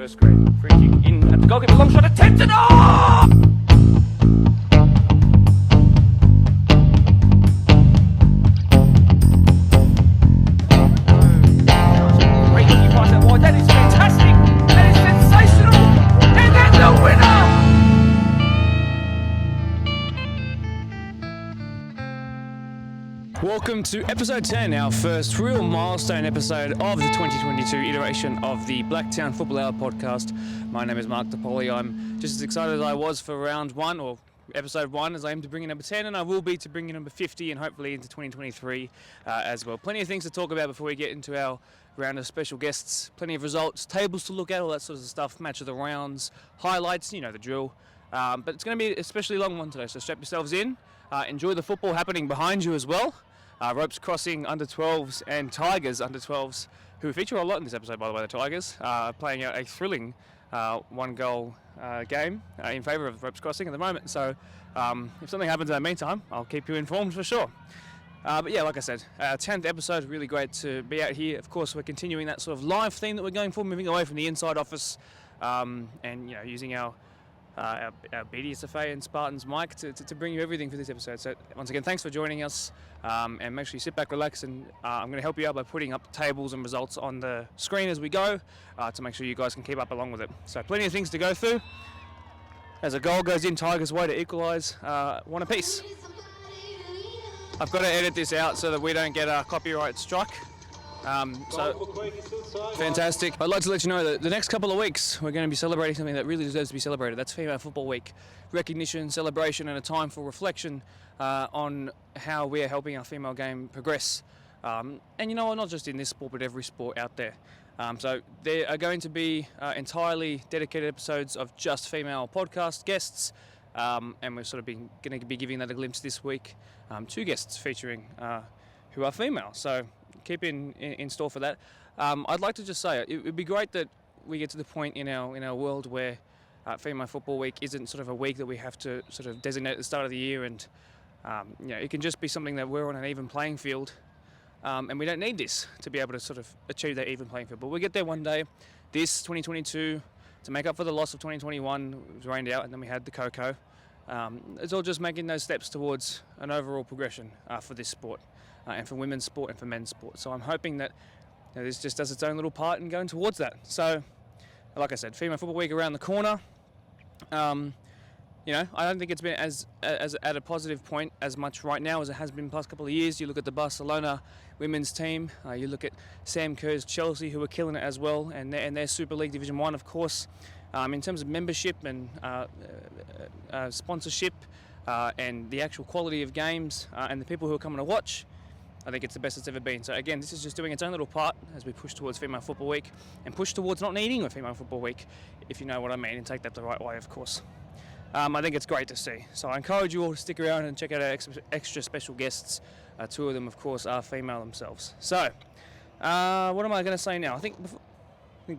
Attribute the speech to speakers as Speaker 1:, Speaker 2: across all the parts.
Speaker 1: first grade. Free kick in at the goalkeeper, long shot attempted. Oh! Great kick pass out wide. That is fantastic. That is sensational. And then the winner. Welcome to episode 10, our first real milestone episode of the 2022 iteration of the Blacktown Football Hour podcast. My name is Mark DePoli. I'm just as excited as I was for round 1 or episode 1 as I am to bring in number 10, and I will be to bring in number 50 and hopefully into 2023 as well. Plenty of things to talk about before we get into our round of special guests. Plenty of results, tables to look at, all that sort of stuff, match of the rounds, highlights, you know the drill. But it's going to be an especially long one today, so strap yourselves in. Enjoy the football happening behind you as well. Ropes crossing under 12s and Tigers under 12s, who feature a lot in this episode, by the way. The Tigers playing out a thrilling one-goal game in favour of ropes crossing at the moment. So if something happens in the meantime, I'll keep you informed for sure. But yeah, like I said, 10th episode, really great to be out here. Of course, we're continuing that sort of live theme that we're going for, moving away from the inside office and you know, using our BDSFA and Spartans mic to bring you everything for this episode. So once again, thanks for joining us, and make sure you sit back, relax, and I'm going to help you out by putting up tables and results on the screen as we go to make sure you guys can keep up along with it. So plenty of things to go through. As a goal goes in Tigers' way to equalise one apiece. I've got to edit this out so that we don't get copyright struck. Fantastic. I'd like to let you know that the next couple of weeks we're going to be celebrating something that really deserves to be celebrated. That's Female Football Week. Recognition, celebration, and a time for reflection on how we are helping our female game progress. And you know what, not just in this sport, but every sport out there. So there are going to be entirely dedicated episodes of just female podcast guests. And we're sort of going to be giving that a glimpse this week. 2 guests featuring who are female. So keep in store for that. I'd like to just say it would be great that we get to the point in our world where Female Football Week isn't sort of a week that we have to sort of designate at the start of the year, and you know, it can just be something that we're on an even playing field, and we don't need this to be able to sort of achieve that even playing field. But we'll get there one day. This 2022, to make up for the loss of 2021, it was rained out, and then we had the Coco. It's all just making those steps towards an overall progression for this sport. And for women's sport and for men's sport. So I'm hoping that this just does its own little part in going towards that. So, like I said, Female Football Week around the corner. You know, I don't think it's been as at a positive point as much right now as it has been the past couple of years. You look at the Barcelona women's team. You look at Sam Kerr's Chelsea, who are killing it as well, and their Super League Division 1, of course. In terms of membership and sponsorship and the actual quality of games and the people who are coming to watch, I think it's the best it's ever been. So again, this is just doing its own little part as we push towards Female Football Week and push towards not needing a Female Football Week, if you know what I mean, and take that the right way, of course. I think it's great to see. So I encourage you all to stick around and check out our extra special guests. 2 of them, of course, are female themselves. So, what am I going to say now? I think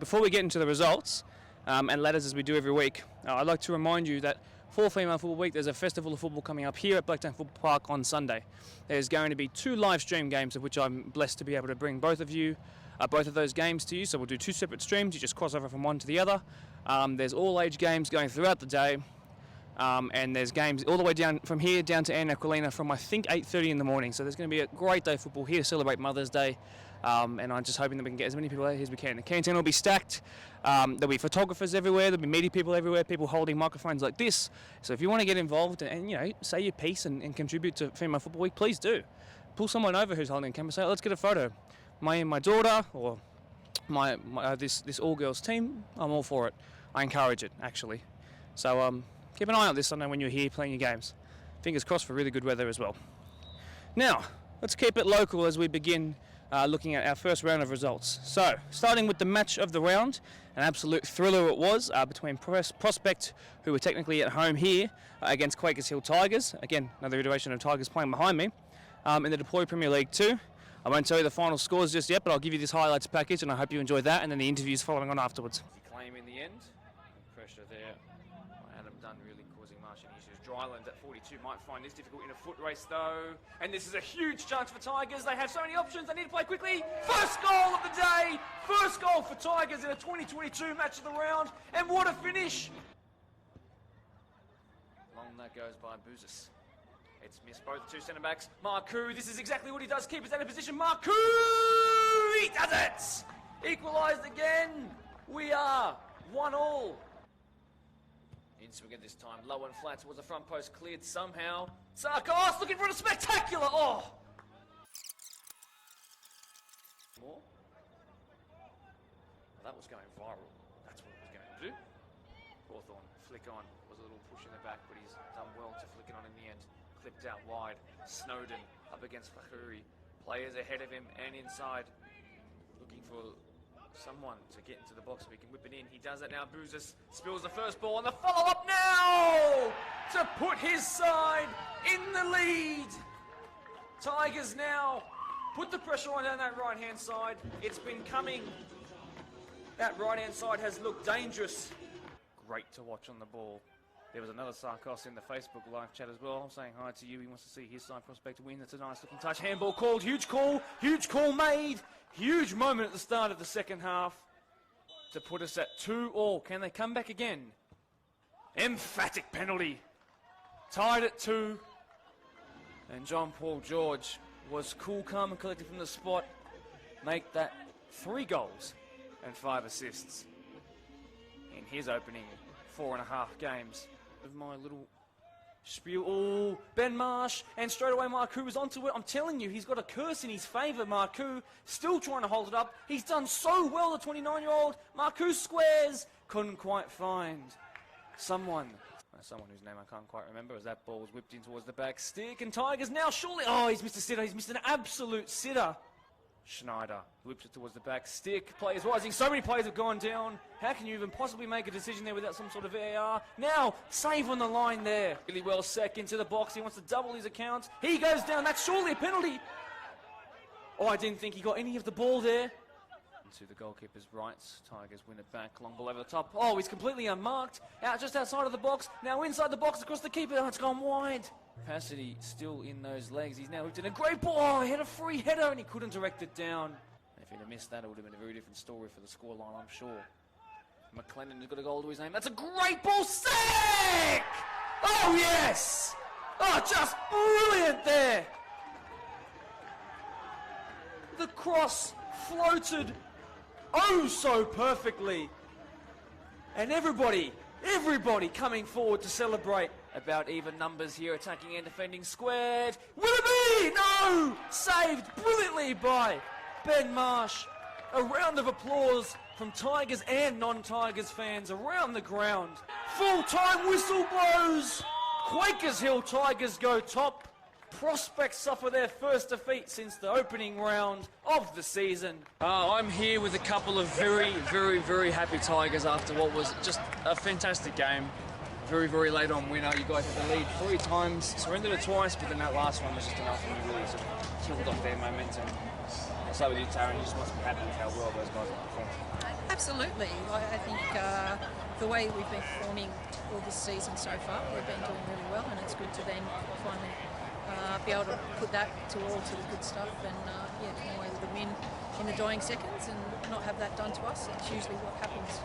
Speaker 1: before we get into the results and ladders as we do every week, I'd like to remind you that for Female Football Week, there's a festival of football coming up here at Blacktown Football Park on Sunday. There's going to be 2 live stream games, of which I'm blessed to be able to bring both of those games to you. So we'll do 2 separate streams. You just cross over from one to the other. There's all age games going throughout the day. And there's games all the way down from here down to Anna Aquilina from I think 8:30 in the morning. So there's going to be a great day of football here to celebrate Mother's Day. And I'm just hoping that we can get as many people out here as we can. The canteen will be stacked. There'll be photographers everywhere. There'll be media people everywhere. People holding microphones like this. So if you want to get involved and you know, say your piece and contribute to Female Football Week, please do. Pull someone over who's holding a camera. Say, let's get a photo. My daughter or this all girls team. I'm all for it. I encourage it actually. So keep an eye on this Sunday when you're here playing your games. Fingers crossed for really good weather as well. Now let's keep it local as we begin. Looking at our first round of results. So, starting with the match of the round, an absolute thriller it was between Prospect, who were technically at home here, against Quakers Hill Tigers. Again, another iteration of Tigers playing behind me. In the Deploy Premier League 2. I won't tell you the final scores just yet, but I'll give you this highlights package, and I hope you enjoy that, and then the interviews following on afterwards. Claim in the end. Pressure there. Adam done really causing Marsh any issues. Dryland at 42 might find this difficult in a foot race though. And this is a huge chance for Tigers. They have so many options. They need to play quickly. First goal of the day. First goal for Tigers in a 2022 match of the round. And what a finish. Long that goes by Bouzis. It's missed both two centre-backs. Marcoux, this is exactly what he does. Keep us out of position. Marcoux! He does it! Equalised again. We are 1-1. In swing this time. Low and flat towards the front post. Cleared somehow. Sarkos looking for a spectacular. Oh! More? Well, that was going viral. That's what it was going to do. Hawthorne, flick on. Was a little push in the back, but he's done well to flick it on in the end. Clipped out wide. Snowden up against Fakhuri. Players ahead of him and inside. Looking for someone to get into the box so he can whip it in. He does it now. Bouzis spills the first ball and the follow-up now to put his side in the lead. Tigers now put the pressure on down that right-hand side. It's been coming. That right-hand side has looked dangerous. Great to watch on the ball. There was another Sarkos in the Facebook live chat as well. I'm saying hi to you. He wants to see his side prospect win. That's a nice looking touch. Handball called. Huge call made. Huge moment at the start of the second half to put us at 2-2. Can they come back again? Emphatic penalty. Tied at 2. And John Paul George was cool, calm and collected from the spot. Make that 3 goals and 5 assists in his opening 4.5 games. Of my little spiel. Oh, Ben Marsh, and straight away Marcoux was onto it. I'm telling you, he's got a curse in his favour. Marcoux still trying to hold it up. He's done so well, the 29-year-old. Marcoux squares. Couldn't quite find someone whose name I can't quite remember, as that ball was whipped in towards the back stick. And Tigers now surely. Oh, he's missed a sitter. He's missed an absolute sitter. Schneider whips it towards the back stick. Players rising. So many players have gone down. How can you even possibly make a decision there without some sort of VAR? Now, save on the line there. Really well Sek into the box. He wants to double his account. He goes down. That's surely a penalty. Oh, I didn't think he got any of the ball there. Into the goalkeeper's rights. Tigers win it back. Long ball over the top. Oh, he's completely unmarked. Out just outside of the box. Now inside the box across the keeper. Oh, it's gone wide. Capacity still in those legs. He's now whipped in a great ball. Oh, he had a free header and he couldn't direct it down. If he'd have missed that, it would have been a very different story for the scoreline, I'm sure. McLennan has got a goal to his name. That's a great ball. Sick! Oh, yes! Oh, just brilliant there. The cross floated oh so perfectly. And everybody coming forward to celebrate. About even numbers here, attacking and defending squared. Will it be? No! Saved brilliantly by Ben Marsh. A round of applause from Tigers and non-Tigers fans around the ground. Full-time whistle blows. Quakers Hill Tigers go top. Prospects suffer their first defeat since the opening round of the season. I'm here with a couple of very, very, very happy Tigers after what was just a fantastic game. Very, very late on winner. You guys had the lead 3 times, surrendered it twice, but then that last one was just enough and you really sort of killed off their momentum. I'll start with you, Taryn. You just must be happy with how well those guys have performed.
Speaker 2: Absolutely. I think the way we've been performing all this season so far, we've been doing really well, and it's good to then finally be able to put that to the good stuff and come away with a win in the dying seconds and not have that done to us. It's usually what happens.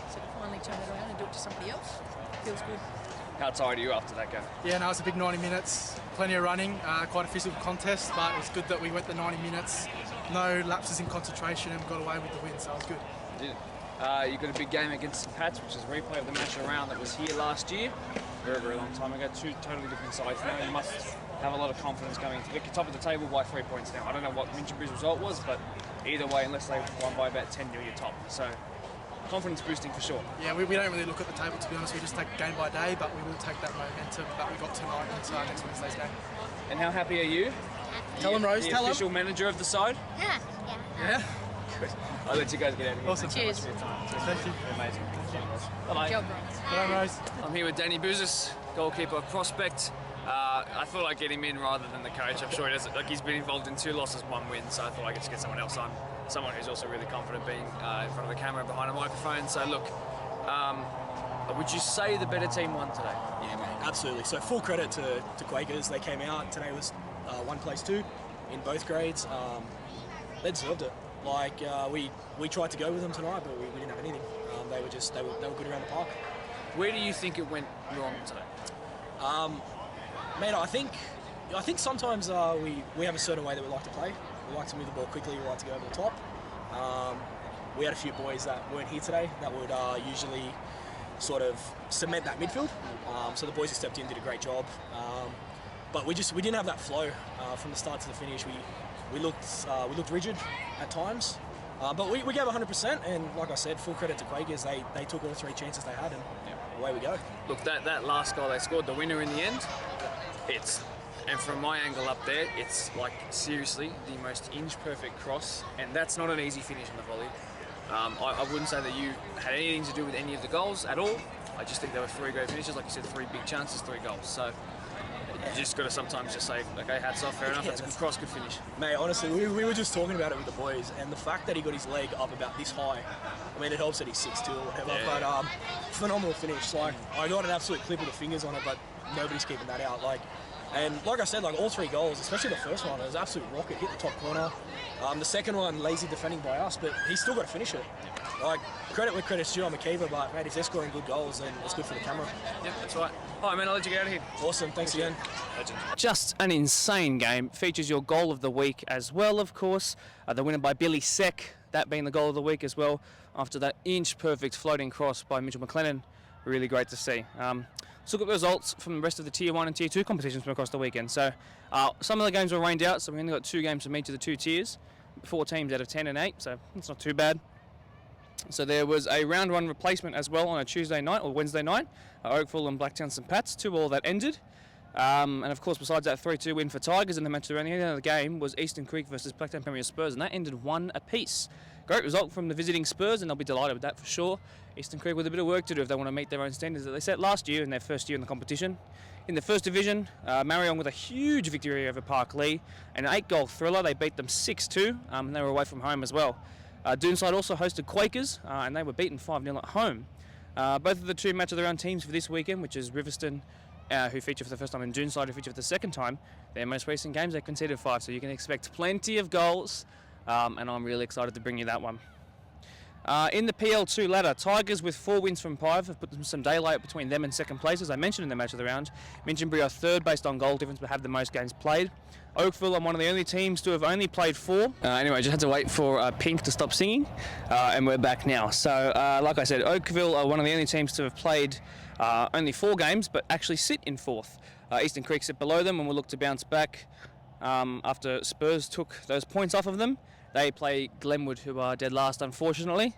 Speaker 2: So to finally turn it around and do it to somebody else feels good.
Speaker 1: How tired are you after that game?
Speaker 3: Yeah, no, it was a big 90 minutes, plenty of running, quite a physical contest, but it was good that we went the 90 minutes, no lapses in concentration, and got away with the win, so it was good.
Speaker 1: You did. You got a big game against St Pats, which is a replay of the match around that was here last year, very, very long time ago. 2 totally different sides now. You must have a lot of confidence going into it. You're top of the table by 3 points now. I don't know what Minchinbury's result was, but either way, unless they won by about 10 nil, you're top. So confidence boosting for sure.
Speaker 3: Yeah, we don't really look at the table, to be honest. We just take game by day, but we will take that momentum that we got tonight into next Wednesday's game.
Speaker 1: And how happy are you?
Speaker 3: Tell them, Rose.
Speaker 1: The official manager of the side?
Speaker 3: Yeah?
Speaker 1: Good. I'll let you guys get out of here.
Speaker 3: Awesome.
Speaker 2: Cheers.
Speaker 3: Thank you.
Speaker 1: Amazing.
Speaker 2: Good job, Rose.
Speaker 3: Hello, Rose.
Speaker 1: I'm here with Danny Bouzis, goalkeeper prospect. I thought I'd get him in rather than the coach. I'm sure he does. Like, he's been involved in 2 losses, 1 win, so I thought I'd just get someone else on. Someone who's also really confident being in front of a camera, behind a microphone. So look, Would you say the better team won today?
Speaker 4: Yeah, mate, absolutely. So full credit to Quakers. They came out. Today was one place two in both grades. They deserved it. Like we tried to go with them tonight, but we didn't have anything. They were good around the park.
Speaker 1: Where do you think it went wrong today?
Speaker 4: Mate, I think sometimes we have a certain way that we like to play. We like to move the ball quickly. We like to go over the top. We had a few boys that weren't here today that would usually sort of cement that midfield. So the boys who stepped in did a great job. But we didn't have that flow from the start to the finish. We looked rigid at times. But we gave 100%, and like I said, full credit to Quakers. They took all three chances they had, and away we go.
Speaker 1: Look, that last goal they scored, the winner in the end, and from my angle up there, it's like seriously the most inch-perfect cross, and that's not an easy finish on the volley. I wouldn't say that you had anything to do with any of the goals at all. I just think there were three great finishes, like you said, three big chances, three goals. So you just got to sometimes just say, okay, hats off, fair enough, that's a good cross, good finish.
Speaker 4: Mate, honestly, we were just talking about it with the boys, and the fact that he got his leg up about this high, I mean, it helps that he's 6'2" or whatever, but phenomenal finish. Like, I got an absolute clip of the fingers on it, but nobody's keeping that out. And like I said, like all three goals, especially the first one, it was an absolute rocket, hit the top corner. The second one, lazy defending by us, but he's still got to finish it. Like, credit where credit's due on McKeever, but mate, if they're scoring good goals, then it's good for the camera.
Speaker 1: Yeah, that's right. All right, man, I'll let you get out of here.
Speaker 4: Awesome, thanks again.
Speaker 1: Legend. Just an insane game. Features your goal of the week as well, of course. The winner by Billy Seck, that being the goal of the week as well, after that inch-perfect floating cross by Mitchell McLennan. Really great to see. Let's look at the results from the rest of the Tier 1 and Tier 2 competitions from across the weekend. So some of the games were rained out, so we only got 2 games from each of the 2 tiers. 4 teams out of 10 and 8, so it's not too bad. So there was a round 1 replacement as well on a Tuesday night or Wednesday night. Oakville and Blacktown St Pat's, 2-2 that ended. And of course, besides that 3-2 win for Tigers in the match around the end of the game was Eastern Creek versus Blacktown Premier Spurs, and that ended 1 apiece. Great result from the visiting Spurs, and they'll be delighted with that for sure. Eastern Creek with a bit of work to do if they want to meet their own standards that they set last year in their first year in the competition. In the first division, Marion with a huge victory over Park Lee, an 8-goal thriller. They beat them 6-2, and they were away from home as well. Doonside also hosted Quakers, and they were beaten 5-0 at home. Both of the 2 match of the round teams for this weekend, which is Riverston, who feature for the first time, and Doonside, who feature for the second time. Their most recent games, they conceded 5, so you can expect plenty of goals, and I'm really excited to bring you that one. In the PL2 ladder, Tigers with 4 wins from 5 have put some daylight between them and second place, as I mentioned in the match of the round. Minchinbury are third based on goal difference, but have the most games played. Oakville are one of the only teams to have only played 4. Anyway, just had to wait for Pink to stop singing, and we're back now. So, like I said, Oakville are one of the only teams to have played only 4 games, but actually sit in 4th. Eastern Creek sit below them and will look to bounce back after Spurs took those points off of them. They play Glenwood, who are dead last, unfortunately.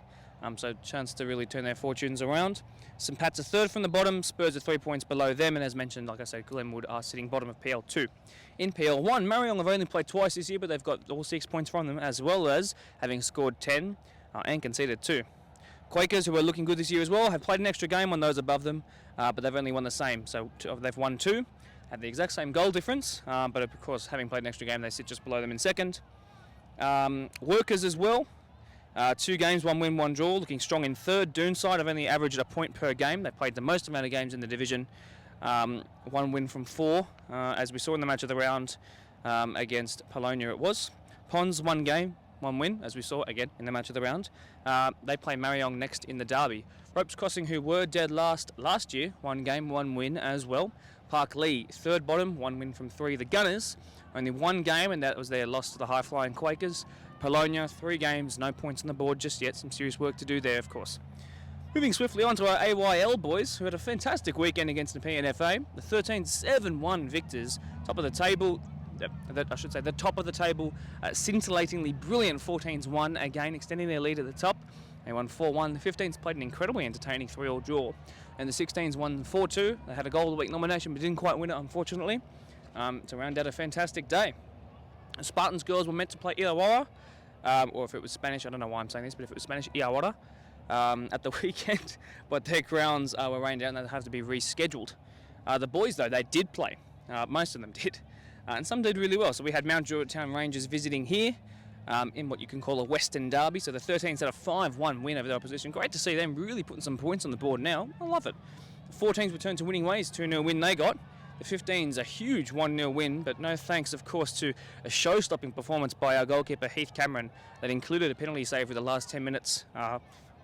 Speaker 1: So chance to really turn their fortunes around. St Pat's are third from the bottom. Spurs are 3 points below them. And as mentioned, like I said, Glenwood are sitting bottom of PL2. In PL1, Marion have only played twice this year, but they've got all 6 points from them, as well as having scored 10 and conceded 2. Quakers, who are looking good this year as well, have played an extra game on those above them, but they've only won the same. So they've won 2, have the exact same goal difference, but of course, having played an extra game, they sit just below them in second. Workers as well, 2 games, 1 win, 1 draw, looking strong in third. Doonside have only averaged a point per game. They played the most amount of games in the division, 1 win from 4, as we saw in the match of the round against Polonia it was. Ponds, 1 game, 1 win, as we saw again in the match of the round. They play Marion next in the derby. Ropes Crossing, who were dead last year, 1 game, 1 win as well. Park Lee, third bottom, 1 win from 3. The Gunners, only 1 game, and that was their loss to the high-flying Quakers. Polonia, 3 games, no points on the board just yet. Some serious work to do there, of course. Moving swiftly on to our AYL boys, who had a fantastic weekend against the PNFA. The 13-7-1 victors, top of the table. The top of the table, scintillatingly brilliant 14s-1, again extending their lead at the top. They won 4-1. The 15s played an incredibly entertaining 3-all draw. And the 16s won 4-2. They had a goal of the week nomination, but didn't quite win it, unfortunately. To round out a fantastic day. The Spartans girls were meant to play Illawarra, or if it was Spanish, I don't know why I'm saying this, but if it was Spanish, Illawarra, at the weekend. But their grounds were rained out and they have to be rescheduled. The boys, though, they did play. Most of them did. And some did really well. So we had Mount Druitt Town Rangers visiting here. in what you can call a Western derby. So the 13s had a 5-1 win over their opposition. Great to see them really putting some points on the board now. I love it. The 14s returned to winning ways, 2-0 win they got. The 15s a huge 1-0 win, but no thanks, of course, to a show-stopping performance by our goalkeeper Heath Cameron that included a penalty save for the last 10 minutes.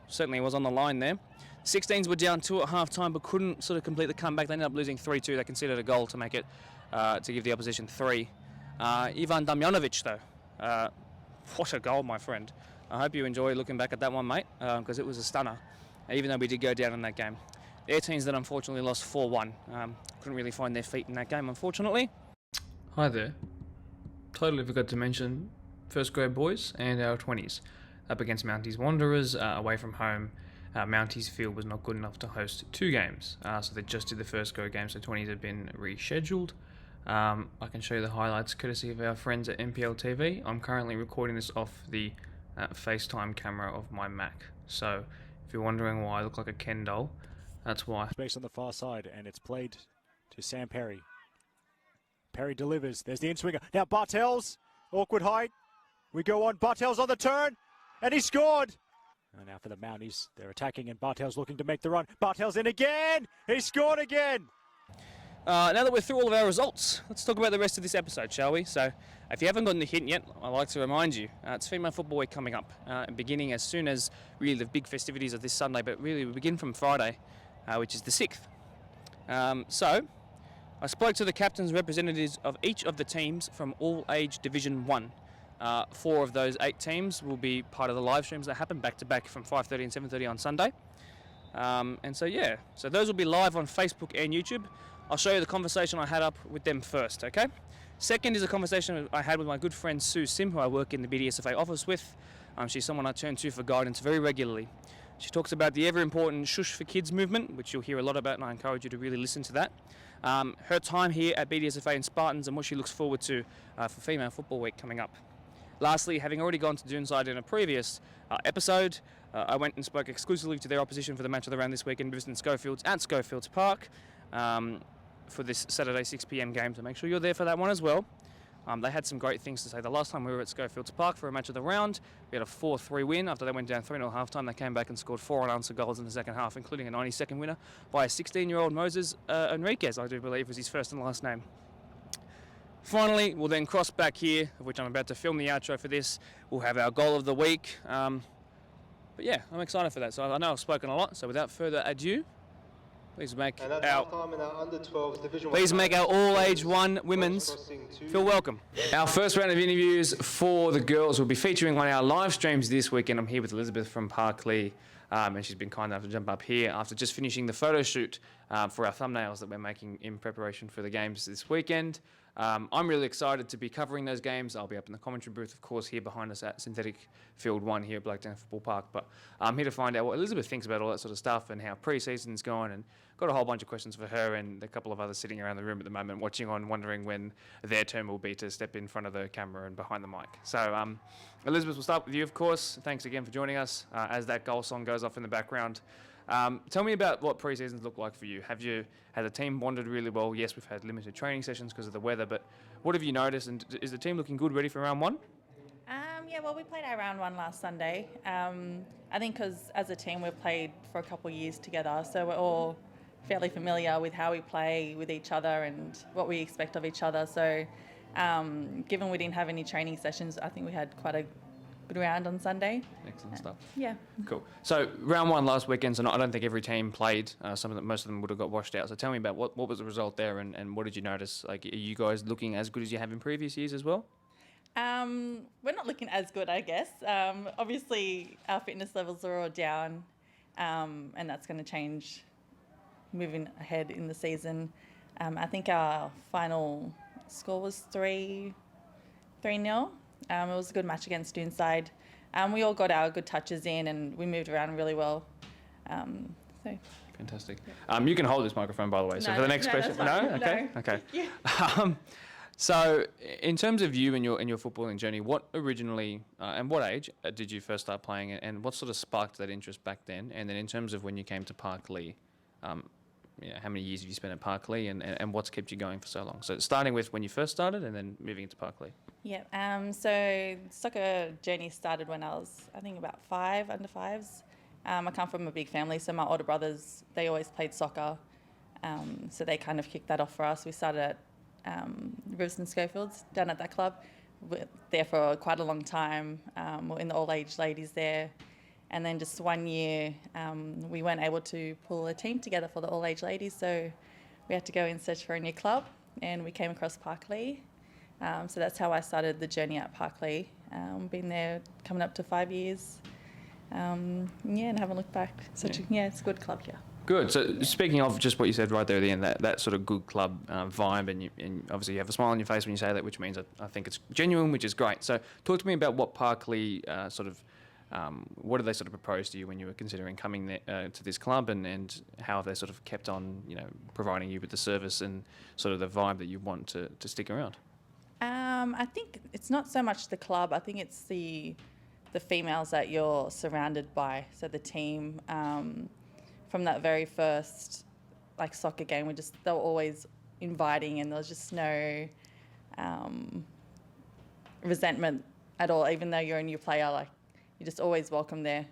Speaker 1: Certainly was on the line there. 16s were down 2 at half-time, but couldn't sort of complete the comeback. They ended up losing 3-2. They conceded a goal to make it, to give the opposition 3. Ivan Damjanovic, though, what a goal, my friend. I hope you enjoy looking back at that one, mate, because it was a stunner, even though we did go down in that game. The 18s that unfortunately lost 4-1. Couldn't really find their feet in that game, unfortunately. Hi there. Totally forgot to mention first grade boys and our 20s. Up against Mounties Wanderers, away from home. Mounties field was not good enough to host 2 games, so they just did the first go game, so 20s have been rescheduled. I can show you the highlights courtesy of our friends at NPL TV. I'm currently recording this off the FaceTime camera of my Mac, so if you're wondering why I look like a Ken doll, that's why.
Speaker 5: Space on the far side, and it's played to Sam Perry. Perry delivers. There's the in-swinger. Now Bartels, awkward height. We go on. Bartels on the turn, and he scored. And now for the Mounties, they're attacking, and Bartels looking to make the run. Bartels in again. He scored again.
Speaker 1: Now that we're through all of our results, let's talk about the rest of this episode, shall we? So, if you haven't gotten the hint yet, I'd like to remind you, it's Female Football Week coming up, beginning as soon as really the big festivities of this Sunday, but really we begin from Friday, which is the 6th. So, I spoke to the captains representatives of each of the teams from All Age Division 1. 4 of those 8 teams will be part of the live streams that happen back-to-back from 5:30 and 7:30 on Sunday. So those will be live on Facebook and YouTube. I'll show you the conversation I had up with them first, okay? Second is a conversation I had with my good friend Sue Sim, who I work in the BDSFA office with. She's someone I turn to for guidance very regularly. She talks about the ever-important Shush for Kids movement, which you'll hear a lot about, and I encourage you to really listen to that. Her time here at BDSFA and Spartans and what she looks forward to for Female Football Week coming up. Lastly, having already gone to Doonside in a previous episode, I went and spoke exclusively to their opposition for the match of the round this week in Brisbane Schofields at Schofields Park for this Saturday 6 p.m. game, so make sure you're there for that one as well. They had some great things to say. The last time we were at Schofields Park for a match of the round, we had a 4-3 win. After they went down 3-0 half time, they came back and scored 4 unanswered goals in the second half, including a 92nd winner by a 16-year-old Moses Enriquez, I do believe was his first and last name. Finally, we'll then cross back here, of which I'm about to film the outro for this. We'll have our goal of the week. But yeah, I'm excited for that. So I know I've spoken a lot, so without further ado, please make our all-age 1 women's feel welcome. Our first round of interviews for the girls will be featuring on our live streams this weekend. I'm here with Elizabeth from Parklea, and she's been kind enough to jump up here after just finishing the photo shoot for our thumbnails that we're making in preparation for the games this weekend. I'm really excited to be covering those games. I'll be up in the commentary booth, of course, here behind us at Synthetic Field 1 here at Blacktown Football Park. But I'm here to find out what Elizabeth thinks about all that sort of stuff and how pre-season's going, and got a whole bunch of questions for her and a couple of others sitting around the room at the moment watching on, wondering when their turn will be to step in front of the camera and behind the mic. So Elizabeth, we'll start with you, of course. Thanks again for joining us as that goal song goes off in the background. Tell me about what pre-seasons look like for you. Have the team bonded really well? Yes, we've had limited training sessions because of the weather, but what have you noticed, and is the team looking good, ready for round 1?
Speaker 6: Yeah, well, we played our round 1 last Sunday. I think because as a team we've played for a couple of years together, so we're all fairly familiar with how we play with each other and what we expect of each other. So given we didn't have any training sessions, I think we had quite a good round on Sunday.
Speaker 1: Excellent stuff.
Speaker 6: Yeah.
Speaker 1: Cool. So round 1 last weekend, so I don't think every team played. Most of them would have got washed out. So tell me about what was the result there, and what did you notice? Like, are you guys looking as good as you have in previous years as well?
Speaker 6: We're not looking as good, I guess. Obviously, our fitness levels are all down, and that's going to change moving ahead in the season. I think our final score was 3-0. It was a good match against Doonside. We all got our good touches in, and we moved around really well.
Speaker 1: Fantastic. You can hold this microphone, by the way. So for the next question, no, okay,
Speaker 6: no.
Speaker 1: okay. So in terms of you and your footballing journey, what originally and what age did you first start playing, and what sort of sparked that interest back then? And then in terms of when you came to Parklea, how many years have you spent at Parkley, and what's kept you going for so long? So starting with when you first started and then moving into Parkley.
Speaker 6: Yeah. So soccer journey started when I was, I think, about 5, under 5s. I come from a big family, so my older brothers, they always played soccer. So they kind of kicked that off for us. We started at Rivers and Schofields, down at that club. We're there for quite a long time. We're in the all-age ladies there. And then just 1 year, we weren't able to pull a team together for the all-age ladies, so we had to go and search for a new club, and we came across Parkley. So that's how I started the journey at Parkley. Been there coming up to 5 years. And haven't looked back. It's a good club here.
Speaker 1: Good. So speaking of just what you said right there at the end, that sort of good club vibe, and obviously you have a smile on your face when you say that, which means I think it's genuine, which is great. So talk to me about what Parkley what did they sort of propose to you when you were considering coming there, to this club, and how have they sort of kept on, providing you with the service and sort of the vibe that you want to stick around?
Speaker 6: I think it's not so much the club. I think it's the females that you're surrounded by. So the team, from that very first soccer game, they were always inviting, and there was just no resentment at all. Even though you're a new player, you're just always welcome there.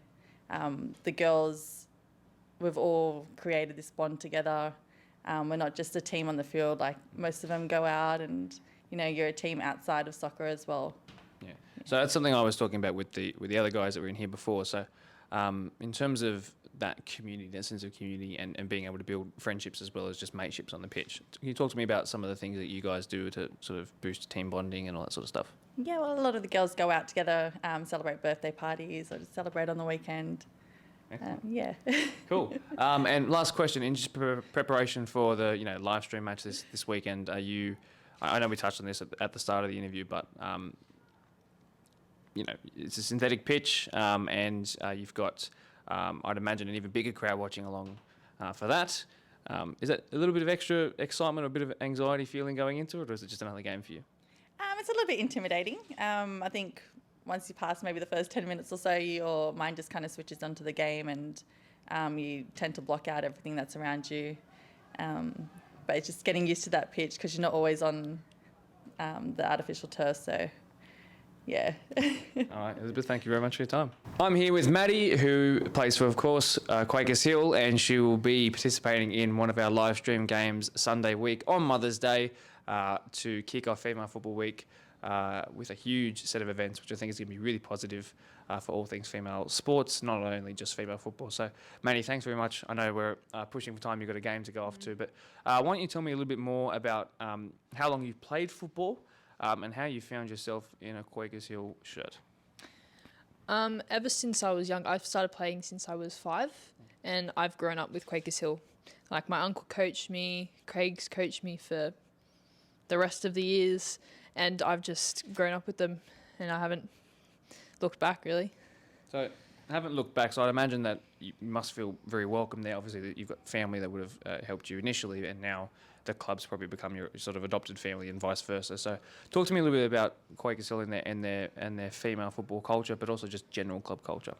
Speaker 6: The girls, we've all created this bond together. We're not just a team on the field. Most of them go out, and you're a team outside of soccer as well.
Speaker 1: Yeah. So that's something I was talking about with the other guys that were in here before. So in terms of that community, that sense of community, and being able to build friendships as well as just mateships on the pitch. Can you talk to me about some of the things that you guys do to sort of boost team bonding and all that sort of stuff?
Speaker 6: Yeah, well, a lot of the girls go out together, celebrate birthday parties, or just celebrate on the weekend. Yeah.
Speaker 1: Cool. And last question, in just preparation for the live stream match this weekend, are you? I know we touched on this at the start of the interview, but it's a synthetic pitch, and you've got, I'd imagine, an even bigger crowd watching along for that. Is that a little bit of extra excitement or a bit of anxiety feeling going into it, or is it just another game for you?
Speaker 6: It's a little bit intimidating. I think once you pass maybe the first 10 minutes or so, your mind just kind of switches onto the game, and you tend to block out everything that's around you. But it's just getting used to that pitch because you're not always on the artificial turf, so yeah.
Speaker 1: All right, Elizabeth, thank you very much for your time. I'm here with Maddie, who plays for, of course, Quakers Hill, and she will be participating in one of our live stream games Sunday week on Mother's Day to kick off Female Football Week with a huge set of events, which I think is going to be really positive for all things female sports, not only just female football. So, Maddie, thanks very much. I know we're pushing for time. You've got a game to go off to, but why don't you tell me a little bit more about how long you've played football and how you found yourself in a Quakers Hill shirt?
Speaker 7: Ever since I was young, I've started playing since I was 5, and I've grown up with Quakers Hill. My uncle coached me, Craig's coached me for the rest of the years, and I've just grown up with them, and I haven't looked back, really. So
Speaker 1: I haven't looked back, so I'd imagine that you must feel very welcome there. Obviously, that you've got family that would have helped you initially, and now the club's probably become your sort of adopted family and vice versa. So talk to me a little bit about Quakers Hill and their female football culture, but also just general club culture.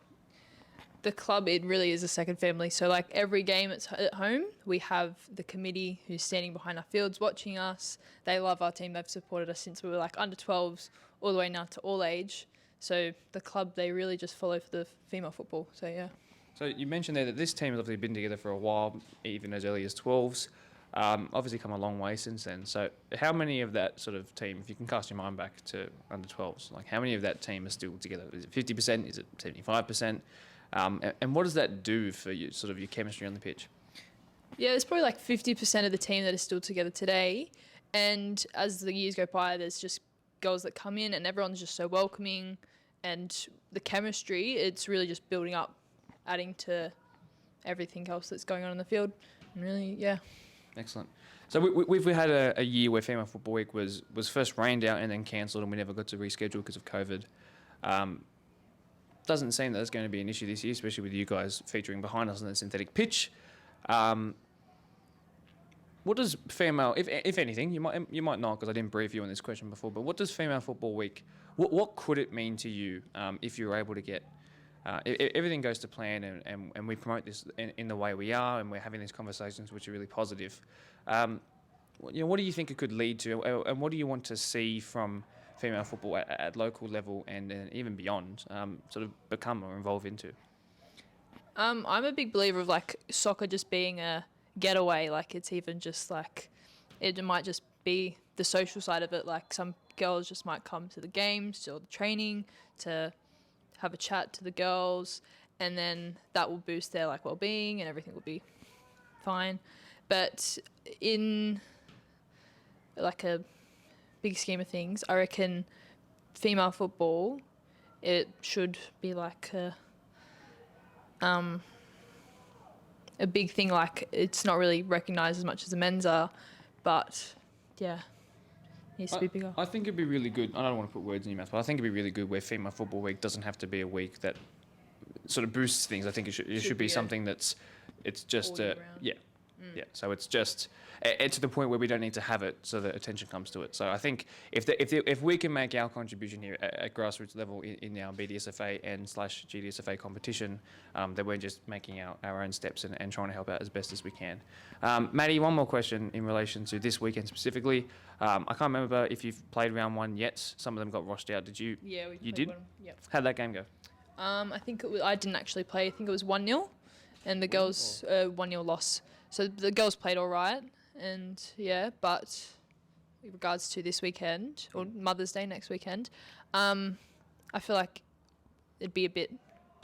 Speaker 7: The club, it really is a second family. So every game at home, we have the committee who's standing behind our fields watching us. They love our team. They've supported us since we were under 12s all the way now to all age. So the club, they really just follow for the female football. So yeah. So
Speaker 1: you mentioned there that this team has obviously been together for a while, even as early as 12s. Obviously come a long way since then. So how many of that sort of team, if you can cast your mind back to under 12s, how many of that team are still together? Is it 50%? Is it 75%? And what does that do for you, sort of your chemistry on the pitch?
Speaker 7: Yeah, there's probably 50% of the team that is still together today. And as the years go by, there's just girls that come in and everyone's just so welcoming. And the chemistry, it's really just building up, adding to everything else that's going on in the field. And really, yeah. Excellent.
Speaker 1: So we've had a year where Female Football Week was first rained out and then cancelled, and we never got to reschedule because of COVID. Doesn't seem that it's going to be an issue this year, especially with you guys featuring behind us on the synthetic pitch. What does female, if anything, you might not because I didn't brief you on this question before, but what does Female Football Week, what could it mean to you if you were able to get everything goes to plan, and we promote this in the way we are, and we're having these conversations which are really positive. What do you think it could lead to, and what do you want to see from female football at local level and even beyond, sort of become or evolve into?
Speaker 7: I'm a big believer of like soccer just being a getaway. Like it's even just like it might just be the social side of it. Like some girls just might come to the games or the training to have a chat to the girls, and then that will boost their like well-being and everything will be fine. But in like a big scheme of things, I reckon female football, it should be like a big thing. Like it's not really recognised as much as the men's are, but yeah, needs to be bigger.
Speaker 1: I think it'd be really good. I don't want to put words in your mouth, but I think it'd be really good where Female Football Week doesn't have to be a week that sort of boosts things. I think it should be something that's it's just yeah. So it's just it's to the point where we don't need to have it, so that attention comes to it. So I think if we can make our contribution here at grassroots level in our BDSFA and /GDSFA competition, then we're just making our own steps and trying to help out as best as we can. Maddie, one more question in relation to this weekend specifically. I can't remember if you've played round one yet. Some of them got washed out. Did you?
Speaker 7: Yeah,
Speaker 1: you did.
Speaker 7: One. Yep.
Speaker 1: How'd that game go?
Speaker 7: I think I didn't actually play. I think it was 1-0, and the girls 1-0 loss. So the girls played all right, and yeah, but in regards to this weekend or Mother's Day next weekend, I feel like it'd be a bit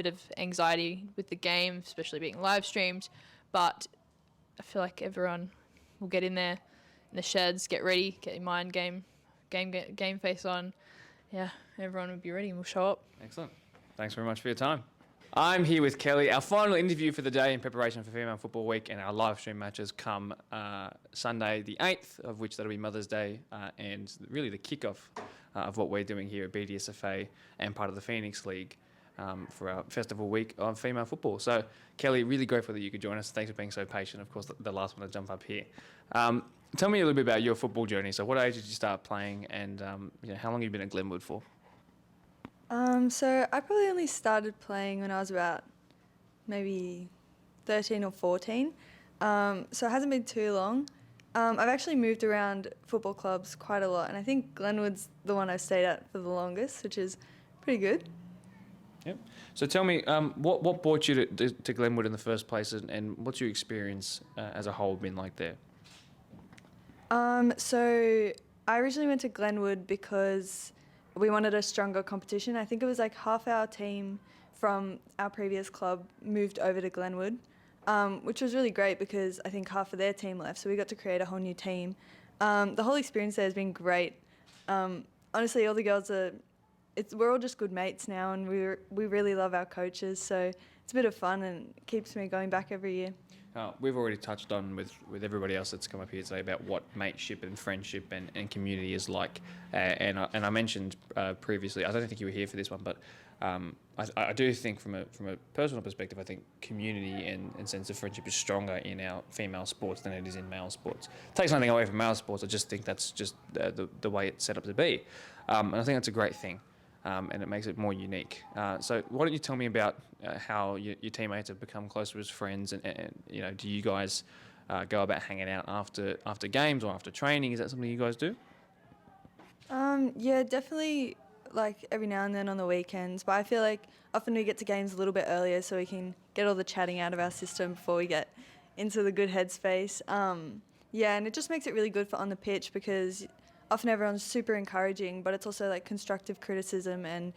Speaker 7: of anxiety with the game, especially being live streamed. But I feel like everyone will get in there in the sheds, get ready, get your mind game face on. Yeah, everyone will be ready and we'll show up.
Speaker 1: Excellent. Thanks very much for your time. I'm here with Kelly. Our final interview for the day in preparation for Female Football Week, and our live stream matches come Sunday the 8th, of which that'll be Mother's Day, and really the kickoff of what we're doing here at BDSFA and part of the Phoenix League for our festival week of female football. So, Kelly, really grateful that you could join us. Thanks for being so patient. Of course, the last one to jump up here. Tell me a little bit about your football journey. So, what age did you start playing, and how long have you been at Glenwood for?
Speaker 8: So I probably only started playing when I was about maybe 13 or 14. So it hasn't been too long. I've actually moved around football clubs quite a lot, and I think Glenwood's the one I've stayed at for the longest, which is pretty good.
Speaker 1: Yep. So tell me, what brought you to Glenwood in the first place, and what's your experience as a whole been like there?
Speaker 8: So I originally went to Glenwood because we wanted a stronger competition. I think it was like half our team from our previous club moved over to Glenwood, which was really great because I think half of their team left, so we got to create a whole new team. The whole experience there has been great. Honestly, all the girls we're all just good mates now, and we really love our coaches, so it's a bit of fun and it keeps me going back every year.
Speaker 1: We've already touched on with everybody else that's come up here today about what mateship and friendship and community is like. And I mentioned previously, I don't think you were here for this one, but I do think from a personal perspective, I think community and sense of friendship is stronger in our female sports than it is in male sports. It takes nothing away from male sports. I just think that's just the way it's set up to be. And I think that's a great thing. And it makes it more unique. So why don't you tell me about how your teammates have become closer as friends, and do you guys go about hanging out after games or after training? Is that something you guys do?
Speaker 8: Yeah, definitely, like every now and then on the weekends, but I feel like often we get to games a little bit earlier so we can get all the chatting out of our system before we get into the good headspace. Yeah, and it just makes it really good for on the pitch because often everyone's super encouraging, but it's also like constructive criticism and,